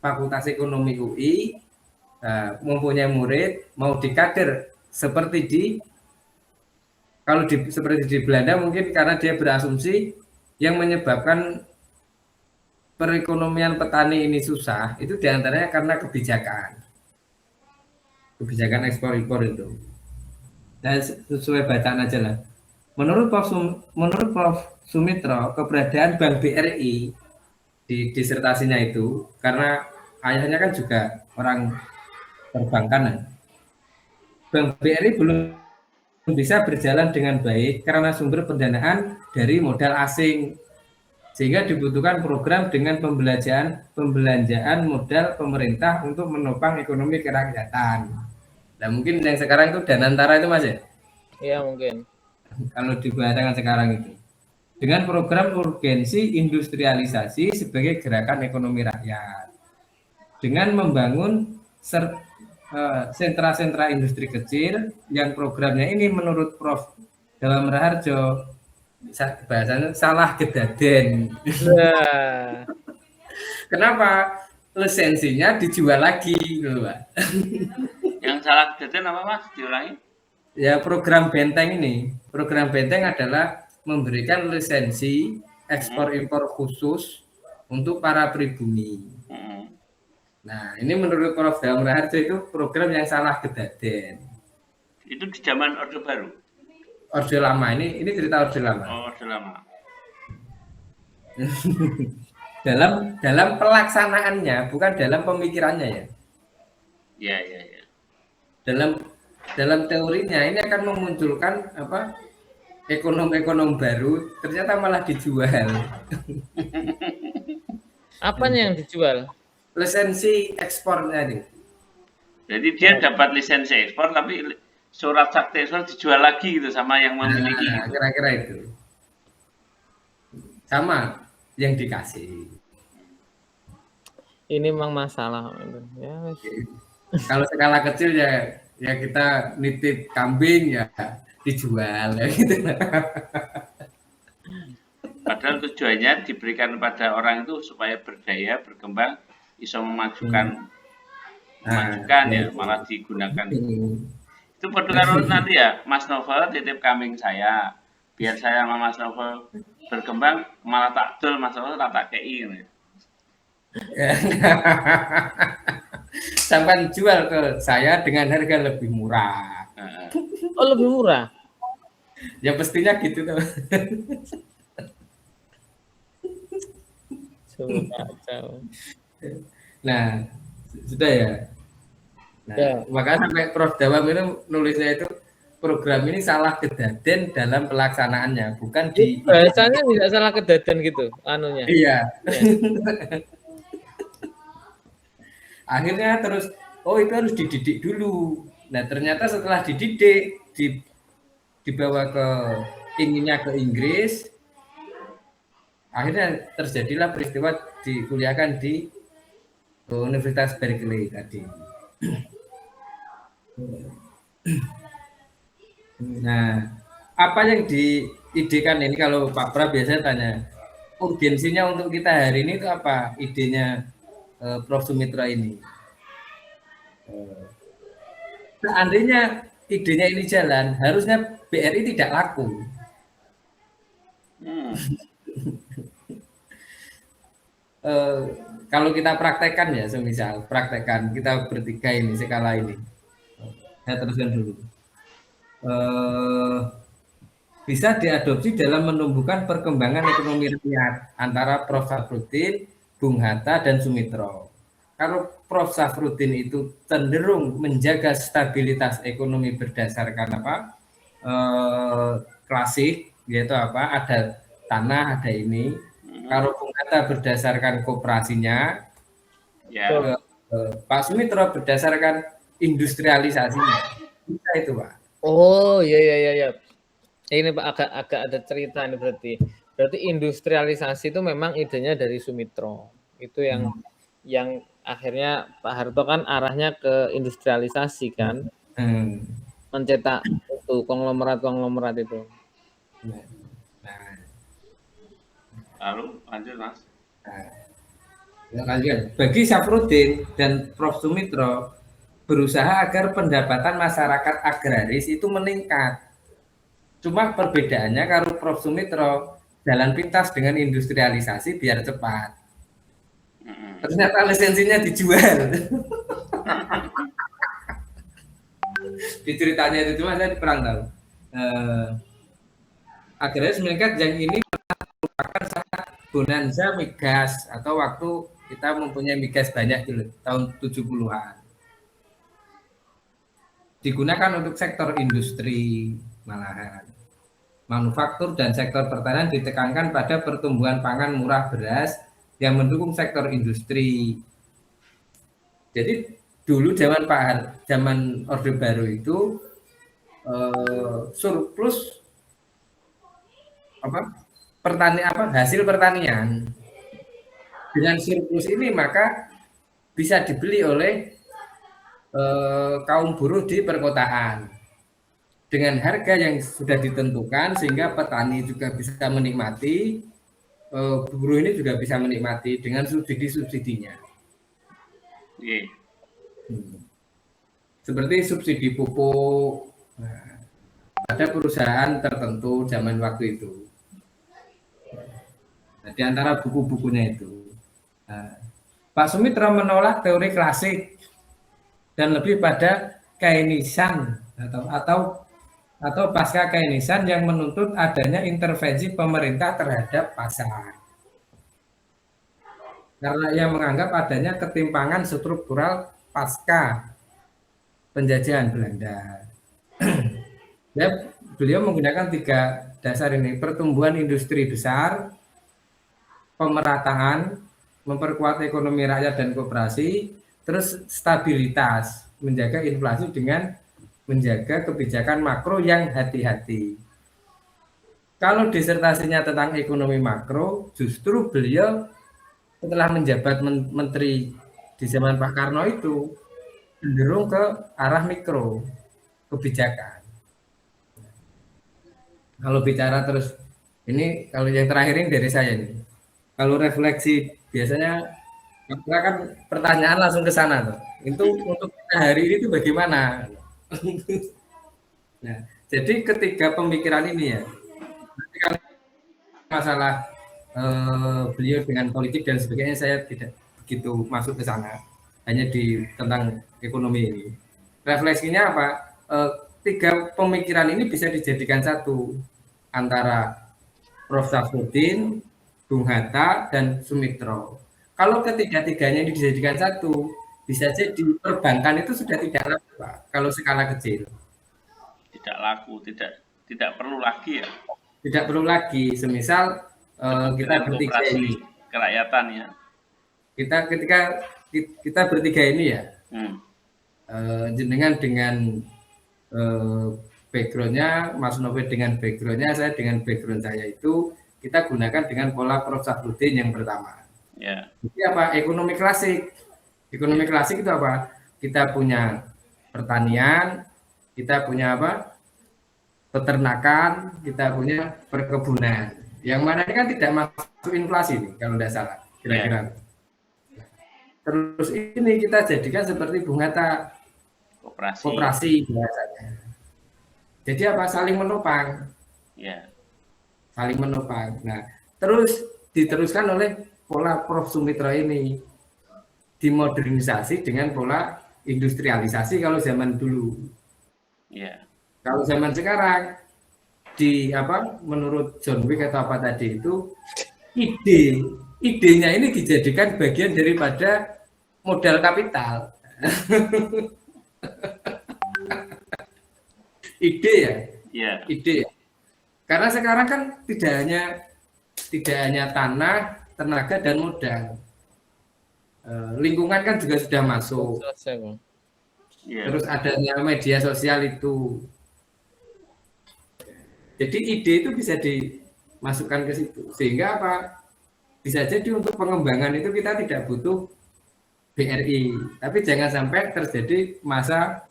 Fakultas Ekonomi UI, mempunyai murid, mau dikader seperti di Belanda mungkin karena dia berasumsi yang menyebabkan perekonomian petani ini susah, itu diantaranya karena kebijakan ekspor-impor itu. Dan sesuai bacaan aja lah. Menurut Prof. Sumitro, keberadaan Bank BRI di disertasinya itu karena ayahnya kan juga orang perbankan. Bank BRI belum bisa berjalan dengan baik karena sumber pendanaan dari modal asing, sehingga dibutuhkan program dengan pembelanjaan modal pemerintah untuk menopang ekonomi kerakyatan. Nah mungkin yang sekarang itu Danantara itu Mas ya? Iya mungkin. Kalau dibahasakan sekarang itu dengan program urgensi industrialisasi sebagai gerakan ekonomi rakyat, dengan membangun sentra-sentra industri kecil yang programnya ini menurut Prof. Dawam Raharjo bahasanya salah gedaden. Nah. Kenapa? Lisensinya dijual lagi gitu, Pak. Yang salah gedaden apa Mas? Diulangi? Ya program Benteng ini. Program Benteng adalah memberikan lisensi ekspor impor khusus untuk para pribumi. Nah, ini menurut Prof. Damar Harjo itu program yang salah kedaden. Itu di zaman Orde Baru. Orde Lama ini cerita Orde Lama. Oh, Orde Lama. dalam pelaksanaannya, bukan dalam pemikirannya ya. Iya. Dalam teorinya ini akan memunculkan ekonom-ekonom baru, ternyata malah dijual. Apanya yang dijual? Lisensi ekspornya nih. Jadi dia dapat lisensi ekspor, tapi surat sakti ekspor dijual lagi gitu sama yang memiliki. Nah, kira-kira itu. Sama yang dikasih. Ini memang masalah. Ya, kalau skala kecil ya kita nitip kambing ya dijual ya gitu. Padahal tujuannya diberikan pada orang itu supaya berdaya, berkembang, bisa memajukan ya, malah digunakan. Itu perlu nanti ya, Mas Novel titip kambing saya, biar saya sama Mas Novel berkembang, malah takdol Mas Novel tak kei gitu. Sampai jual ke saya dengan harga lebih murah. Oh, lebih murah? Ya pastinya gitu tuh. Nah, sudah ya. Nah, ya. Makanya sampai Prof. Dawam itu nulisnya itu program ini salah kedaden dalam pelaksanaannya, bukan di bahasanya tidak salah kedaden gitu anunya. Iya. Ya. Akhirnya terus itu harus dididik dulu. Nah, ternyata setelah dididik dibawa inginnya ke Inggris, akhirnya terjadilah peristiwa dikuliahkan di Universitas Berkeley tadi. Nah, apa yang diidekan ini kalau Pak Pra biasanya tanya, urgensinya untuk kita hari ini itu apa idenya Prof. Sumitra ini? Seandainya idenya ini jalan, harusnya BRI tidak laku. Kalau kita praktekkan ya, semisal praktekkan kita bertiga ini skala ini, saya teruskan dulu. Bisa diadopsi dalam menumbuhkan perkembangan ekonomi rakyat antara Prof. Safruddin, Bung Hatta, dan Sumitro. Kalau Prof. Safruddin itu cenderung menjaga stabilitas ekonomi berdasarkan klasik, yaitu ada tanah, ada ini. Kalau Bung Hatta berdasarkan koperasinya, Pak Sumitro berdasarkan industrialisasinya. Bisa itu, Pak. Oh, iya. Ini Pak agak ada cerita ini berarti industrialisasi itu memang idenya dari Sumitro. Itu yang akhirnya Pak Harto kan arahnya ke industrialisasi kan. Mencetak itu konglomerat itu. Lalu lanjut Mas. Bagi Safruddin dan Prof. Sumitro berusaha agar pendapatan masyarakat agraris itu meningkat. Cuma perbedaannya kalau Prof. Sumitro jalan pintas dengan industrialisasi biar cepat. Ternyata lisensinya dijual. Di ceritanya itu cuma saya kurang tahu. Agraris meningkat yang ini merupakan sangat bonanza migas atau waktu kita mempunyai migas banyak dulu tahun 70-an. Digunakan untuk sektor industri malahan. Manufaktur dan sektor pertanian ditekankan pada pertumbuhan pangan murah beras yang mendukung sektor industri. Jadi dulu zaman Orde Baru itu surplus hasil pertanian. Dengan surplus ini maka bisa dibeli oleh kaum buruh di perkotaan dengan harga yang sudah ditentukan sehingga petani juga bisa menikmati, buruh ini juga bisa menikmati dengan subsidi-subsidinya. Seperti subsidi pupuk, ada perusahaan tertentu zaman waktu itu. di antara buku-bukunya itu. Nah, Pak Sumitra menolak teori klasik dan lebih pada Keynesian atau pasca Keynesian yang menuntut adanya intervensi pemerintah terhadap pasar. Karena ia menganggap adanya ketimpangan struktural pasca penjajahan Belanda. Beliau menggunakan 3 dasar ini: pertumbuhan industri besar, pemerataan, memperkuat ekonomi rakyat dan koperasi, terus stabilitas, menjaga inflasi dengan menjaga kebijakan makro yang hati-hati. Kalau disertasinya tentang ekonomi makro, justru beliau setelah menjabat menteri di zaman Pak Karno itu cenderung ke arah mikro kebijakan. Kalau bicara terus ini, kalau yang terakhir ini dari saya nih. Kalau refleksi biasanya kan pertanyaan langsung ke sana tuh. Itu untuk hari ini itu bagaimana? Nah, jadi ketiga pemikiran ini ya, masalah beliau dengan politik dan sebagainya saya tidak begitu masuk ke sana, hanya di tentang ekonomi ini. Refleksinya apa? 3 pemikiran ini bisa dijadikan satu antara Prof. Safruddin, Bung Hatta, dan Sumitro. Kalau ketiga-tiganya ini dijadikan satu, bisa jadi perbankan itu sudah tidak laku, Pak, kalau skala kecil. Tidak laku, tidak perlu lagi ya. Tidak perlu lagi, semisal kita bertiga ini, kerakyatan ya. Ketika kita bertiga ini ya, jenengan dengan backgroundnya, Mas Novel dengan backgroundnya, saya dengan background saya itu, kita gunakan dengan pola Prof. Safruddin yang pertama. Ya. Jadi apa? Ekonomi klasik. Ekonomi klasik itu apa? Kita punya pertanian, kita punya apa? Peternakan, kita punya perkebunan. Yang mana ini kan tidak masuk inflasi nih, kalau tidak salah, kira-kira. Ya. Terus ini kita jadikan seperti Bung Hatta, koperasi biasanya. Jadi apa? Saling menopang. Ya. Saling menopang. Nah, terus diteruskan oleh pola Prof. Sumitra ini, dimodernisasi dengan pola industrialisasi kalau zaman dulu. Ya. Kalau zaman sekarang menurut John Wick atau apa tadi itu, idenya ini dijadikan bagian daripada modal kapital. Ide ya, ide. Karena sekarang kan tidak hanya tanah, tenaga dan modal. Lingkungan kan juga sudah masuk. Terus adanya media sosial itu. Jadi ide itu bisa dimasukkan ke situ. Sehingga apa? Bisa jadi untuk pengembangan itu kita tidak butuh BRI. Tapi jangan sampai terjadi masa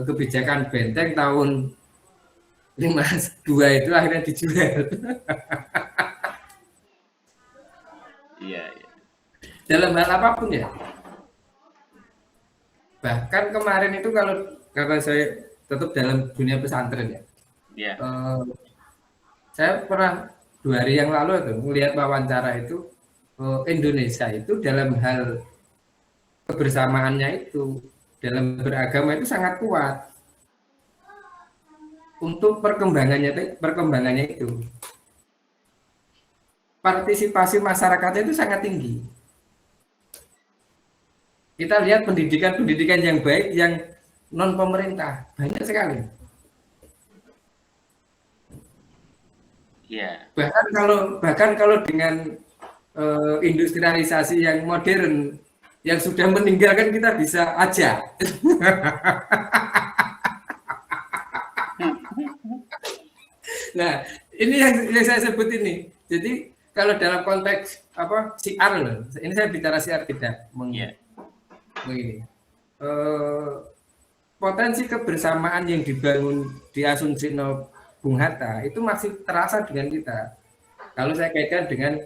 kebijakan Benteng tahun 52 itu akhirnya dijual. Iya. Dalam hal apapun ya. Bahkan kemarin itu kalau saya tetap dalam dunia pesantren ya. Yeah. Saya pernah 2 hari yang lalu tuh melihat wawancara itu Indonesia itu dalam hal kebersamaannya itu, dalam beragama itu sangat kuat untuk perkembangannya itu. Partisipasi masyarakatnya itu sangat tinggi. Kita lihat pendidikan yang baik yang non pemerintah banyak sekali. Yeah. Bahkan kalau dengan industrialisasi yang modern yang sudah meninggalkan kita bisa aja. Nah, ini yang saya sebut ini. Jadi kalau dalam konteks siar loh, ini saya bicara siar tidak begini. Potensi kebersamaan yang dibangun di asumsi Bung Hatta itu masih terasa dengan kita. Kalau saya kaitkan dengan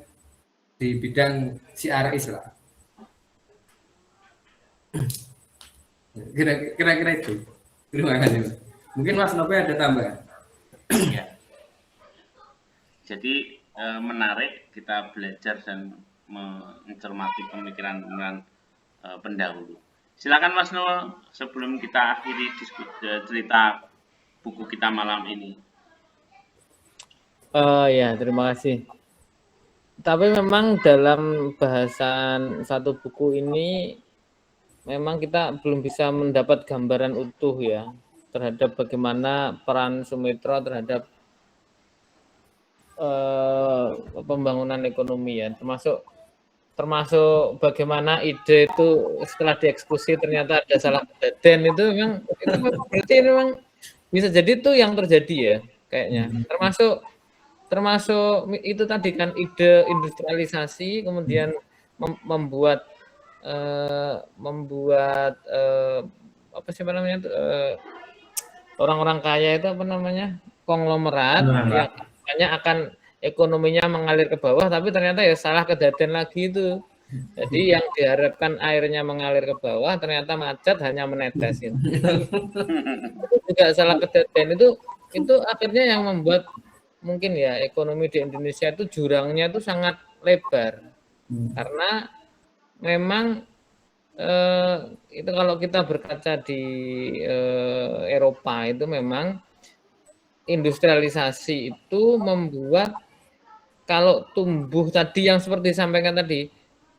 di bidang siar Islam. Kira-kira itu. Terima kasih. Mungkin Mas Nope ada tambahan. Ya. Jadi menarik kita belajar dan mencermati pemikiran-pemikiran pendahulu. Silakan Mas Noel sebelum kita akhiri cerita buku kita malam ini. Ya, terima kasih. Tapi memang dalam bahasan satu buku ini memang kita belum bisa mendapat gambaran utuh ya terhadap bagaimana peran Sumitra terhadap pembangunan ekonomi ya, termasuk bagaimana ide itu setelah dieksekusi ternyata ada salah kejadian itu memang berarti memang bisa jadi itu yang terjadi ya kayaknya, termasuk itu tadi kan ide industrialisasi kemudian membuat apa sih namanya itu orang-orang kaya itu apa namanya konglomerat yang banyak akan ekonominya mengalir ke bawah, tapi ternyata ya salah kejadian lagi itu. Jadi yang diharapkan airnya mengalir ke bawah ternyata macet hanya menetes itu. Itu juga salah kejadian itu akhirnya yang membuat mungkin ya ekonomi di Indonesia itu jurangnya itu sangat lebar. Karena memang itu kalau kita berkaca di Eropa itu memang industrialisasi itu membuat kalau tumbuh tadi yang seperti disampaikan tadi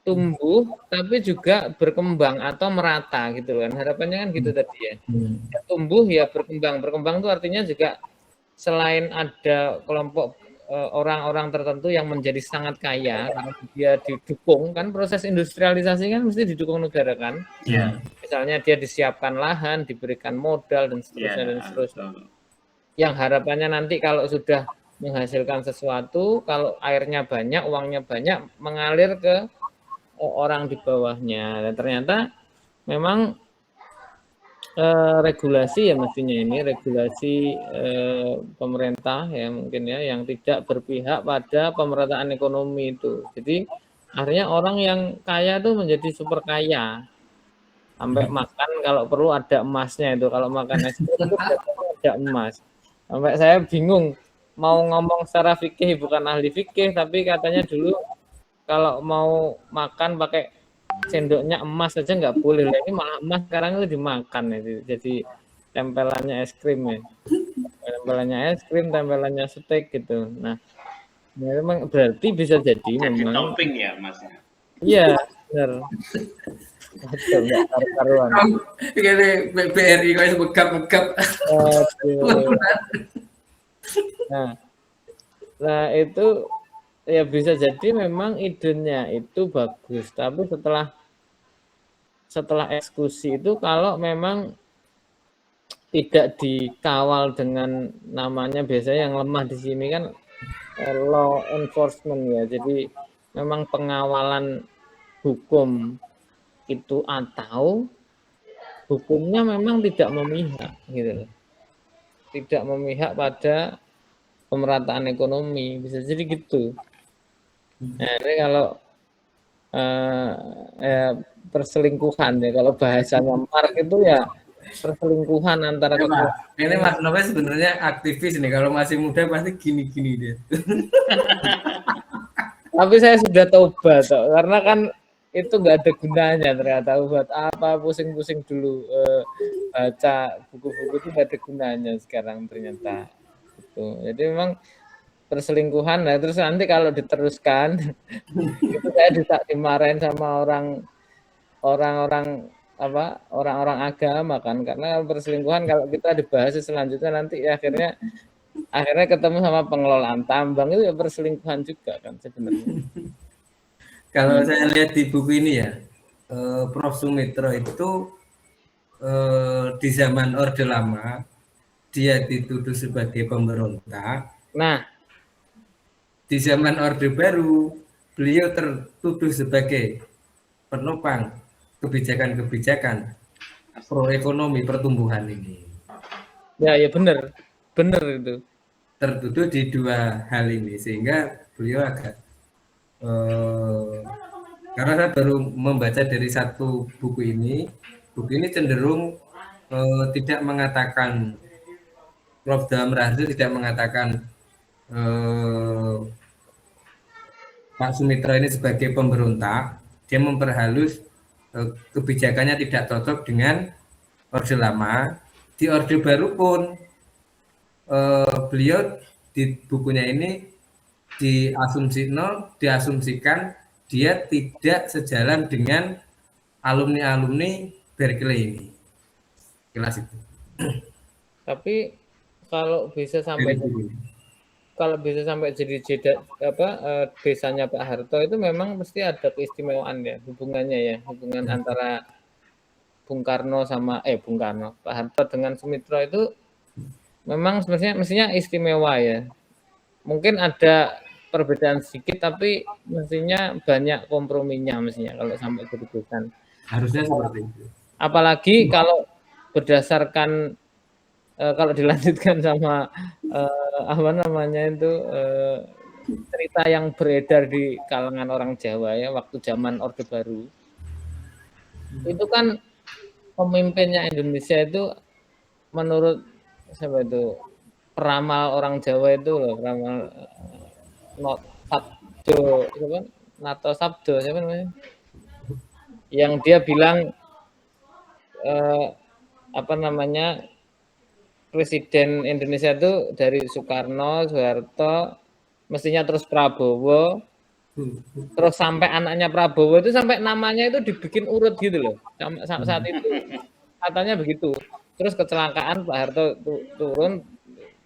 tumbuh tapi juga berkembang atau merata gitu kan, harapannya kan gitu tadi ya. Tumbuh ya berkembang itu artinya juga selain ada kelompok orang-orang tertentu yang menjadi sangat kaya karena dia didukung kan, proses industrialisasi kan mesti didukung negara kan. Misalnya dia disiapkan lahan, diberikan modal dan seterusnya dan seterusnya. Yang harapannya nanti kalau sudah menghasilkan sesuatu, kalau airnya banyak, uangnya banyak, mengalir ke orang di bawahnya. Dan ternyata memang regulasi ya mestinya ini regulasi pemerintah ya mungkin ya yang tidak berpihak pada pemerataan ekonomi itu. Jadi akhirnya orang yang kaya itu menjadi super kaya. Sampai makan kalau perlu ada emasnya itu. Kalau makan es krim itu ada emas. Sampai saya bingung mau ngomong secara fikih bukan ahli fikih, tapi katanya dulu kalau mau makan pakai sendoknya emas saja nggak boleh. Ini malah emas sekarang itu dimakan itu. Jadi tempelannya es krim ya. Tempelannya es krim, tempelannya steak gitu. Nah, memang berarti bisa jadi memang topping ya Mas. Iya, benar. Kacau nggak karu-karuan. Ini BRI kayak megap-megap. Nah itu ya bisa jadi memang idenya itu bagus, tapi setelah eksekusi itu kalau memang tidak dikawal dengan namanya biasanya yang lemah di sini kan law enforcement ya, jadi memang pengawalan hukum itu atau hukumnya memang tidak memihak gitu loh. Tidak memihak pada pemerataan ekonomi, bisa jadi gitu. Nah, ini kalau perselingkuhan ya, kalau bahasanya Mark itu ya perselingkuhan antara ini Mas Novel sebenarnya aktivis nih, kalau masih muda pasti gini-gini dia. Tapi saya sudah tobat karena kan itu nggak ada gunanya ternyata, buat apa pusing-pusing dulu baca buku-buku itu nggak ada gunanya sekarang ternyata gitu. Jadi memang perselingkuhan, nah terus nanti kalau diteruskan itu saya dimarahin sama orang-orang agama kan, karena perselingkuhan kalau kita dibahas selanjutnya nanti akhirnya ketemu sama pengelolaan tambang itu ya perselingkuhan juga kan sebenarnya. Kalau saya lihat di buku ini ya, Prof. Sumitra itu di zaman Orde Lama dia dituduh sebagai pemberontak. Nah, di zaman Orde Baru beliau tertuduh sebagai penopang kebijakan-kebijakan pro ekonomi pertumbuhan ini. Ya benar itu. Tertuduh di dua hal ini sehingga beliau agak karena saya baru membaca dari satu buku ini cenderung tidak mengatakan, Prof. Dalam Raharjo tidak mengatakan Pak Sumitro ini sebagai pemberontak, dia memperhalus kebijakannya tidak cocok dengan Orde Lama. Di Orde Baru pun beliau di bukunya ini diasumsikan dia tidak sejalan dengan alumni-alumni Berkeley ini. Kelas itu. Tapi kalau bisa sampai jadi desanya Pak Harto itu memang mesti ada keistimewaan ya hubungannya ya, hubungan antara Bung Karno sama Pak Harto dengan Sumitro itu memang mestinya istimewa ya. Mungkin ada perbedaan sedikit tapi mestinya banyak komprominya mestinya kalau sampai keputusan. Harusnya seperti itu. Apalagi kalau berdasarkan kalau dilanjutkan sama cerita yang beredar di kalangan orang Jawa ya waktu zaman Orde Baru. Itu kan pemimpinnya Indonesia itu menurut siapa itu peramal orang Jawa itu loh, peramal Nato Sabdo siapa namanya? Yang dia bilang Presiden Indonesia itu dari Soekarno, Soeharto, mestinya terus Prabowo, terus sampai anaknya Prabowo itu sampai namanya itu dibikin urut gitu loh. Saat itu katanya begitu. Terus kecelakaan Pak Harto turun,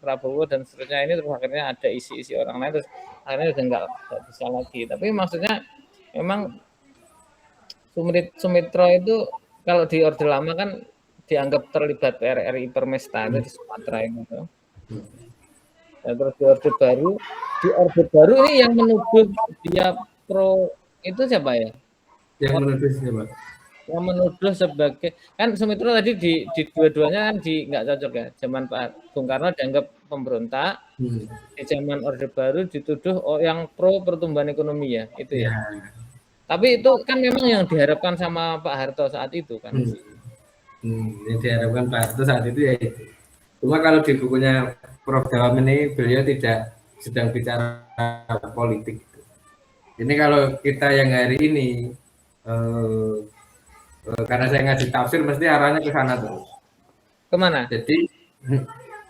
Prabowo dan seterusnya ini terus akhirnya ada isi-isi orang lain terus akhirnya udah nggak bisa lagi. Tapi maksudnya memang Sumitro itu kalau di Orde Lama kan dianggap terlibat RRI Permesta di Sumatera itu. Dan terus di Orde Baru ini yang menuduh dia pro itu siapa ya? Yang menuduh siapa? Yang menuduh sebagai kan Sumitro tadi di dua-duanya kan nggak cocok ya. Zaman Pak Bung Karno dianggap pemberontak, di zaman Orde Baru dituduh yang pro pertumbuhan ekonomi ya itu ya. Tapi itu kan memang yang diharapkan sama Pak Harto saat itu kan. Yang diharapkan Pak Harto saat itu ya itu. Cuma kalau di bukunya Prof. Dawam ini beliau tidak sedang bicara politik. Ini kalau kita yang hari ini karena saya ngaji tafsir mesti arahnya ke sana terus. Kemana?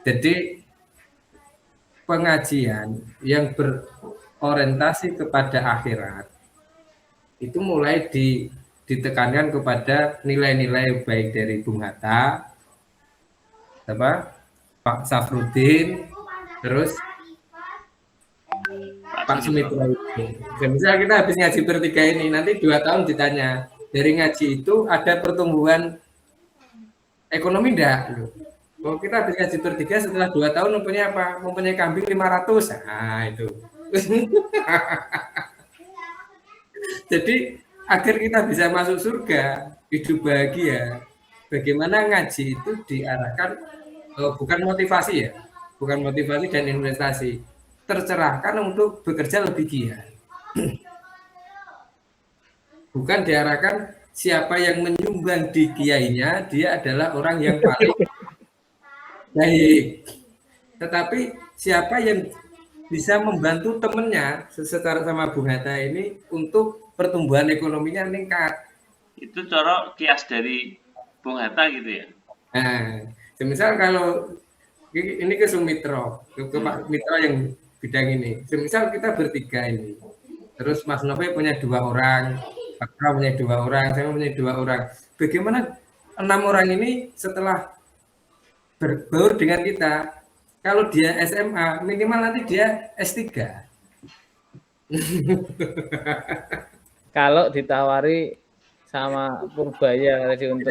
Jadi pengajian yang berorientasi kepada akhirat itu mulai ditekankan kepada nilai-nilai baik dari Bung Hatta, Pak Safruddin, terus Pak Sumitro. Misalnya kita habis ngaji bertiga ini, nanti 2 tahun ditanya dari ngaji itu ada pertumbuhan ekonomi enggak? Kalau kita habis ngaji bertiga setelah 2 tahun mempunyai apa? Mempunyai kambing 500. Nah itu. Jadi agar kita bisa masuk surga, hidup bahagia, bagaimana ngaji itu diarahkan bukan motivasi ya, bukan motivasi dan investasi, tercerahkan untuk bekerja lebih giat. Bukan diarahkan siapa yang menyumbang di kiainya, dia adalah orang yang paling baik. Tetapi siapa yang bisa membantu temennya secara sama Bung Hatta ini untuk pertumbuhan ekonominya meningkat. Itu cara kias dari Bung Hatta gitu ya. Nah, semisal kalau ini ke Sumitro, ke Pak Mitra yang bidang ini. Semisal kita bertiga ini, terus Mas Novi punya 2 orang, Pak Pra punya 2 orang, saya punya 2 orang. Bagaimana 6 orang ini setelah berbaur dengan kita? Kalau dia SMA, minimal nanti dia S3. Kalau ditawari sama Purbaya tadi untuk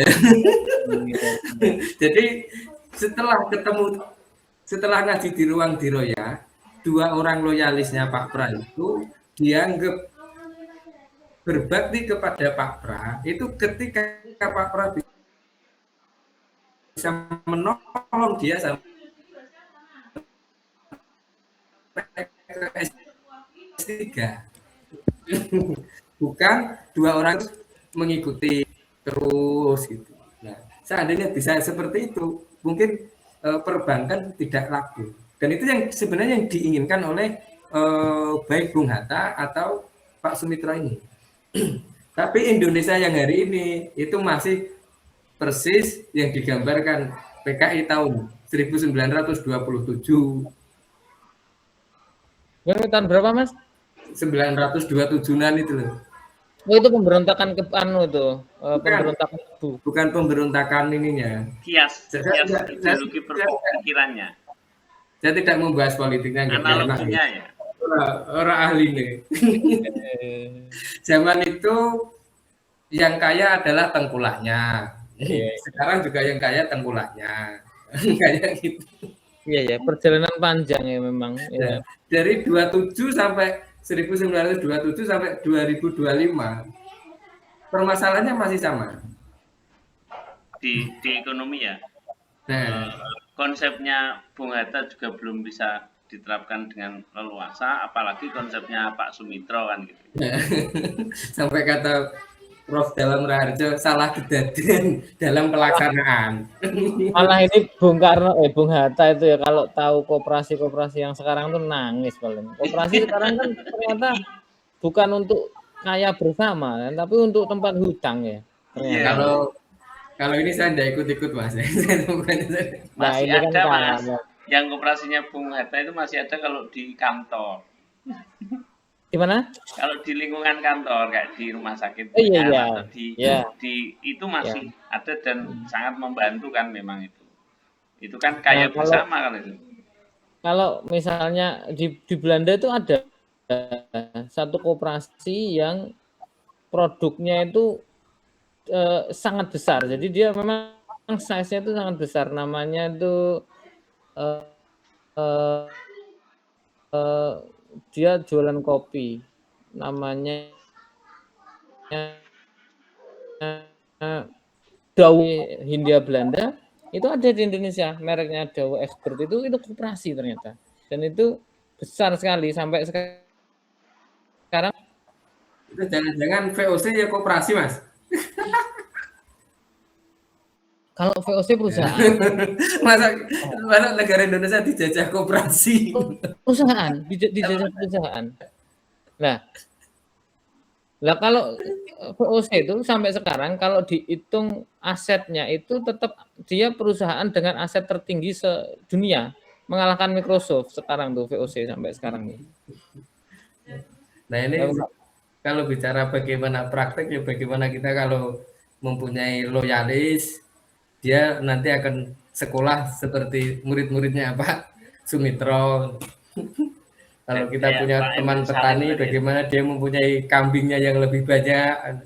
jadi setelah ngaji di ruang Diroya, 2 orang loyalisnya Pak Pra itu dianggap berbakti kepada Pak Pra itu ketika Pak Pra bisa menolong dia sampai S3. Bukan 2 orang mengikuti terus gitu. Nah, seandainya bisa seperti itu, mungkin perbankan tidak laku. Dan itu yang sebenarnya yang diinginkan oleh baik Bung Hatta atau Pak Sumitra ini. Tapi Indonesia yang hari ini itu masih persis yang digambarkan PKI tahun 1927. Tahun berapa, Mas? 927-an itu loh. Oh, itu pemberontakan ke anu tuh, pemberontakan Kebu. Bukan pemberontakan ininya. Kias ideologi pikirannya. Saya tidak membahas politiknya. Analoginya ya. Orang ahli nih. Zaman itu yang kaya adalah tengkulaknya. Sekarang juga yang kaya tengkulaknya. Kayak gitu. Iya ya, perjalanan panjang ya memang. Ya. Dari 27 sampai 1927 sampai 2025 permasalahannya masih sama. Di ekonomi ya. Nah, konsepnya Bung Hatta juga belum bisa diterapkan dengan leluasa, apalagi konsepnya Pak Sumitro kan gitu. Sampai kata Prof. Dalam Raharjo salah kejadian dalam pelaksanaan. Malah ini Bung Karno, Bung Hatta itu ya kalau tahu koperasi-koperasi yang sekarang tuh nangis paling. Koperasi sekarang kan ternyata bukan untuk kaya bersama, kan, tapi untuk tempat hutang ya. Iya. Kalau ini saya tidak ikut-ikut Mas. Masih ada kan Mas. Yang koperasinya Bung Hatta itu masih ada kalau di kantor. Di mana? Kalau di lingkungan kantor kayak di rumah sakit atau di itu masih ada dan sangat membantu kan memang itu. Itu kan kaya bersama kan itu. Kalau misalnya di Belanda itu ada satu koperasi yang produknya itu sangat besar. Jadi dia memang size-nya itu sangat besar. Namanya itu dia jualan kopi, namanya Douwe Hindia Belanda, itu ada di Indonesia, mereknya Douwe Expert itu koperasi ternyata, dan itu besar sekali sampai sekarang. Itu jangan-jangan VOC ya koperasi Mas? Kalau VOC perusahaan. masa negara Indonesia dijajah koperasi? Perusahaan, dijajah perusahaan. Nah kalau VOC itu sampai sekarang kalau dihitung asetnya itu tetap dia perusahaan dengan aset tertinggi sedunia, mengalahkan Microsoft sekarang tuh VOC sampai sekarang nih. Nah ini kalau bicara bagaimana praktek ya bagaimana kita kalau mempunyai loyalis, dia nanti akan sekolah seperti murid-muridnya Pak Sumitro. Kalau kita punya teman petani, bagaimana dia mempunyai kambingnya yang lebih banyak.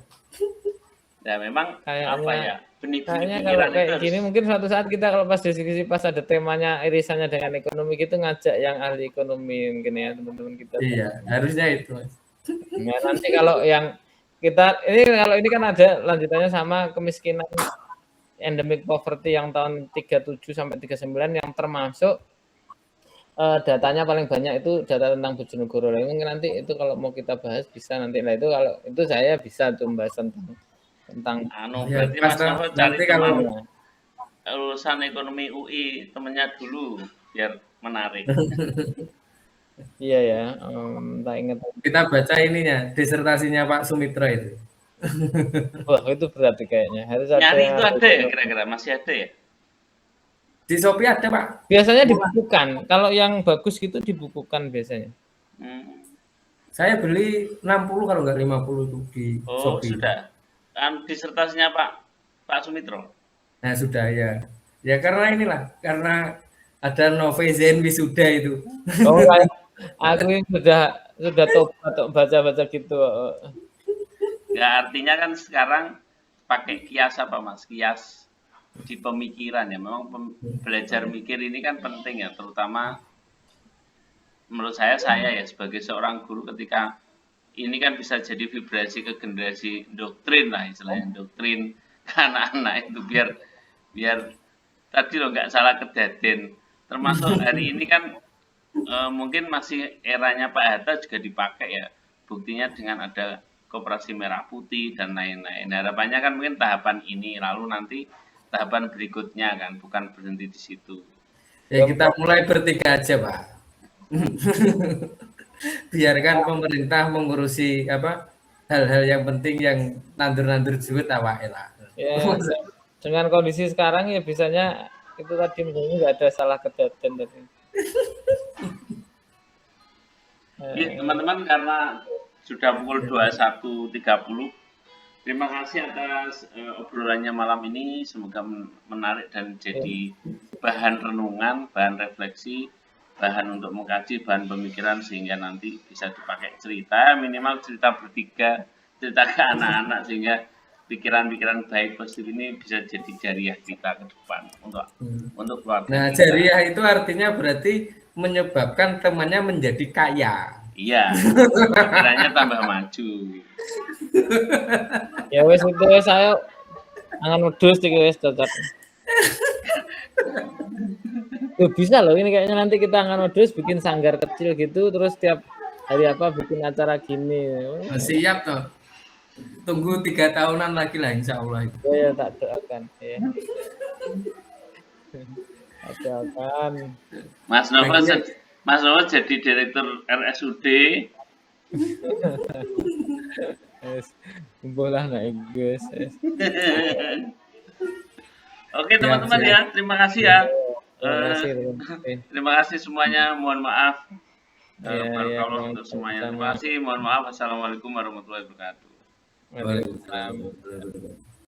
Ya memang kayaknya kalau kayak gini mungkin suatu saat kita kalau pas diskusi pas ada temanya irisannya dengan ekonomi gitu ngajak yang ahli ekonomi mungkin ya teman-teman kita. Iya, harusnya itu Mas. Ya, nanti kalau yang kita ini kan ada lanjutannya sama kemiskinan endemic poverty yang tahun 37 sampai 39 yang termasuk datanya paling banyak itu data tentang Bojonegoro. Mungkin nanti itu kalau mau kita bahas bisa nanti. Nah itu kalau itu saya bisa tuh membahas tentang berarti Mas Novo cari teman lulusan ekonomi UI temennya dulu biar menarik. Iya ya, tak ingat. Kita baca ininya, disertasinya Pak Sumitro itu. Wah itu berarti kayaknya harus ada. Nyari itu ada ya kira-kira masih ada ya? Di Shopee ada Pak. Biasanya dibukukan. Kalau yang bagus gitu dibukukan biasanya. Saya beli 60 kalau nggak 50 itu di Shopee. Oh sudah. Kan disertasinya Pak Sumitro. Nah sudah ya. Ya karena inilah, karena ada Novezen Wisuda itu. Oh aku ini sudah baca-baca gitu. Ya artinya kan sekarang pakai kias apa Mas? Kias di pemikiran ya. Memang belajar mikir ini kan penting ya, terutama menurut saya ya sebagai seorang guru ketika ini kan bisa jadi vibrasi ke generasi doktrin lah istilahnya, doktrin ke anak-anak itu biar tadi loh nggak salah kedaden. Termasuk hari ini kan mungkin masih eranya Pak Hatta juga dipakai ya. Buktinya dengan ada Koperasi Merah Putih dan lain-lain. Harapannya kan mungkin tahapan ini lalu nanti tahapan berikutnya kan bukan berhenti di situ. Ya kita mulai bertiga aja Pak. Biarkan pemerintah mengurusi apa hal-hal yang penting yang nandur-nandur duit awake lah. Ya, dengan kondisi sekarang ya bisanya itu tadi menurutnya nggak ada salah kejadian tadi. Ya, teman-teman, karena sudah pukul 21.30, terima kasih atas obrolannya malam ini. Semoga menarik dan jadi bahan renungan, bahan refleksi, bahan untuk mengkaji, bahan pemikiran, sehingga nanti bisa dipakai cerita, minimal cerita bertiga, cerita ke anak-anak, sehingga pikiran-pikiran baik positif ini bisa jadi jariah kita ke depan untuk keluarga Nah, kita. jariah itu artinya berarti menyebabkan temannya menjadi kaya. Iya, pikirannya tambah maju. Ya wes itu wes saya angan wedhus iki wes cocok. Tuh, bisa loh ini kayaknya nanti kita angan wedhus bikin sanggar kecil gitu terus tiap hari apa bikin acara gini. Oh, siap toh. Tunggu 3 tahunan lagi lah insya Allah itu. Ya, tak doakan ya. Tak doakan. Mas Novo jadi direktur RSUD. Yes. Bola naik guys. Oke teman-teman ya, terima kasih ya. Terima kasih. Terima kasih semuanya. Mohon maaf Ya, untuk semuanya. Terima kasih. Mohon maaf. Assalamualaikum warahmatullahi wabarakatuh. Waalaikumsalam. Waalaikumsalam.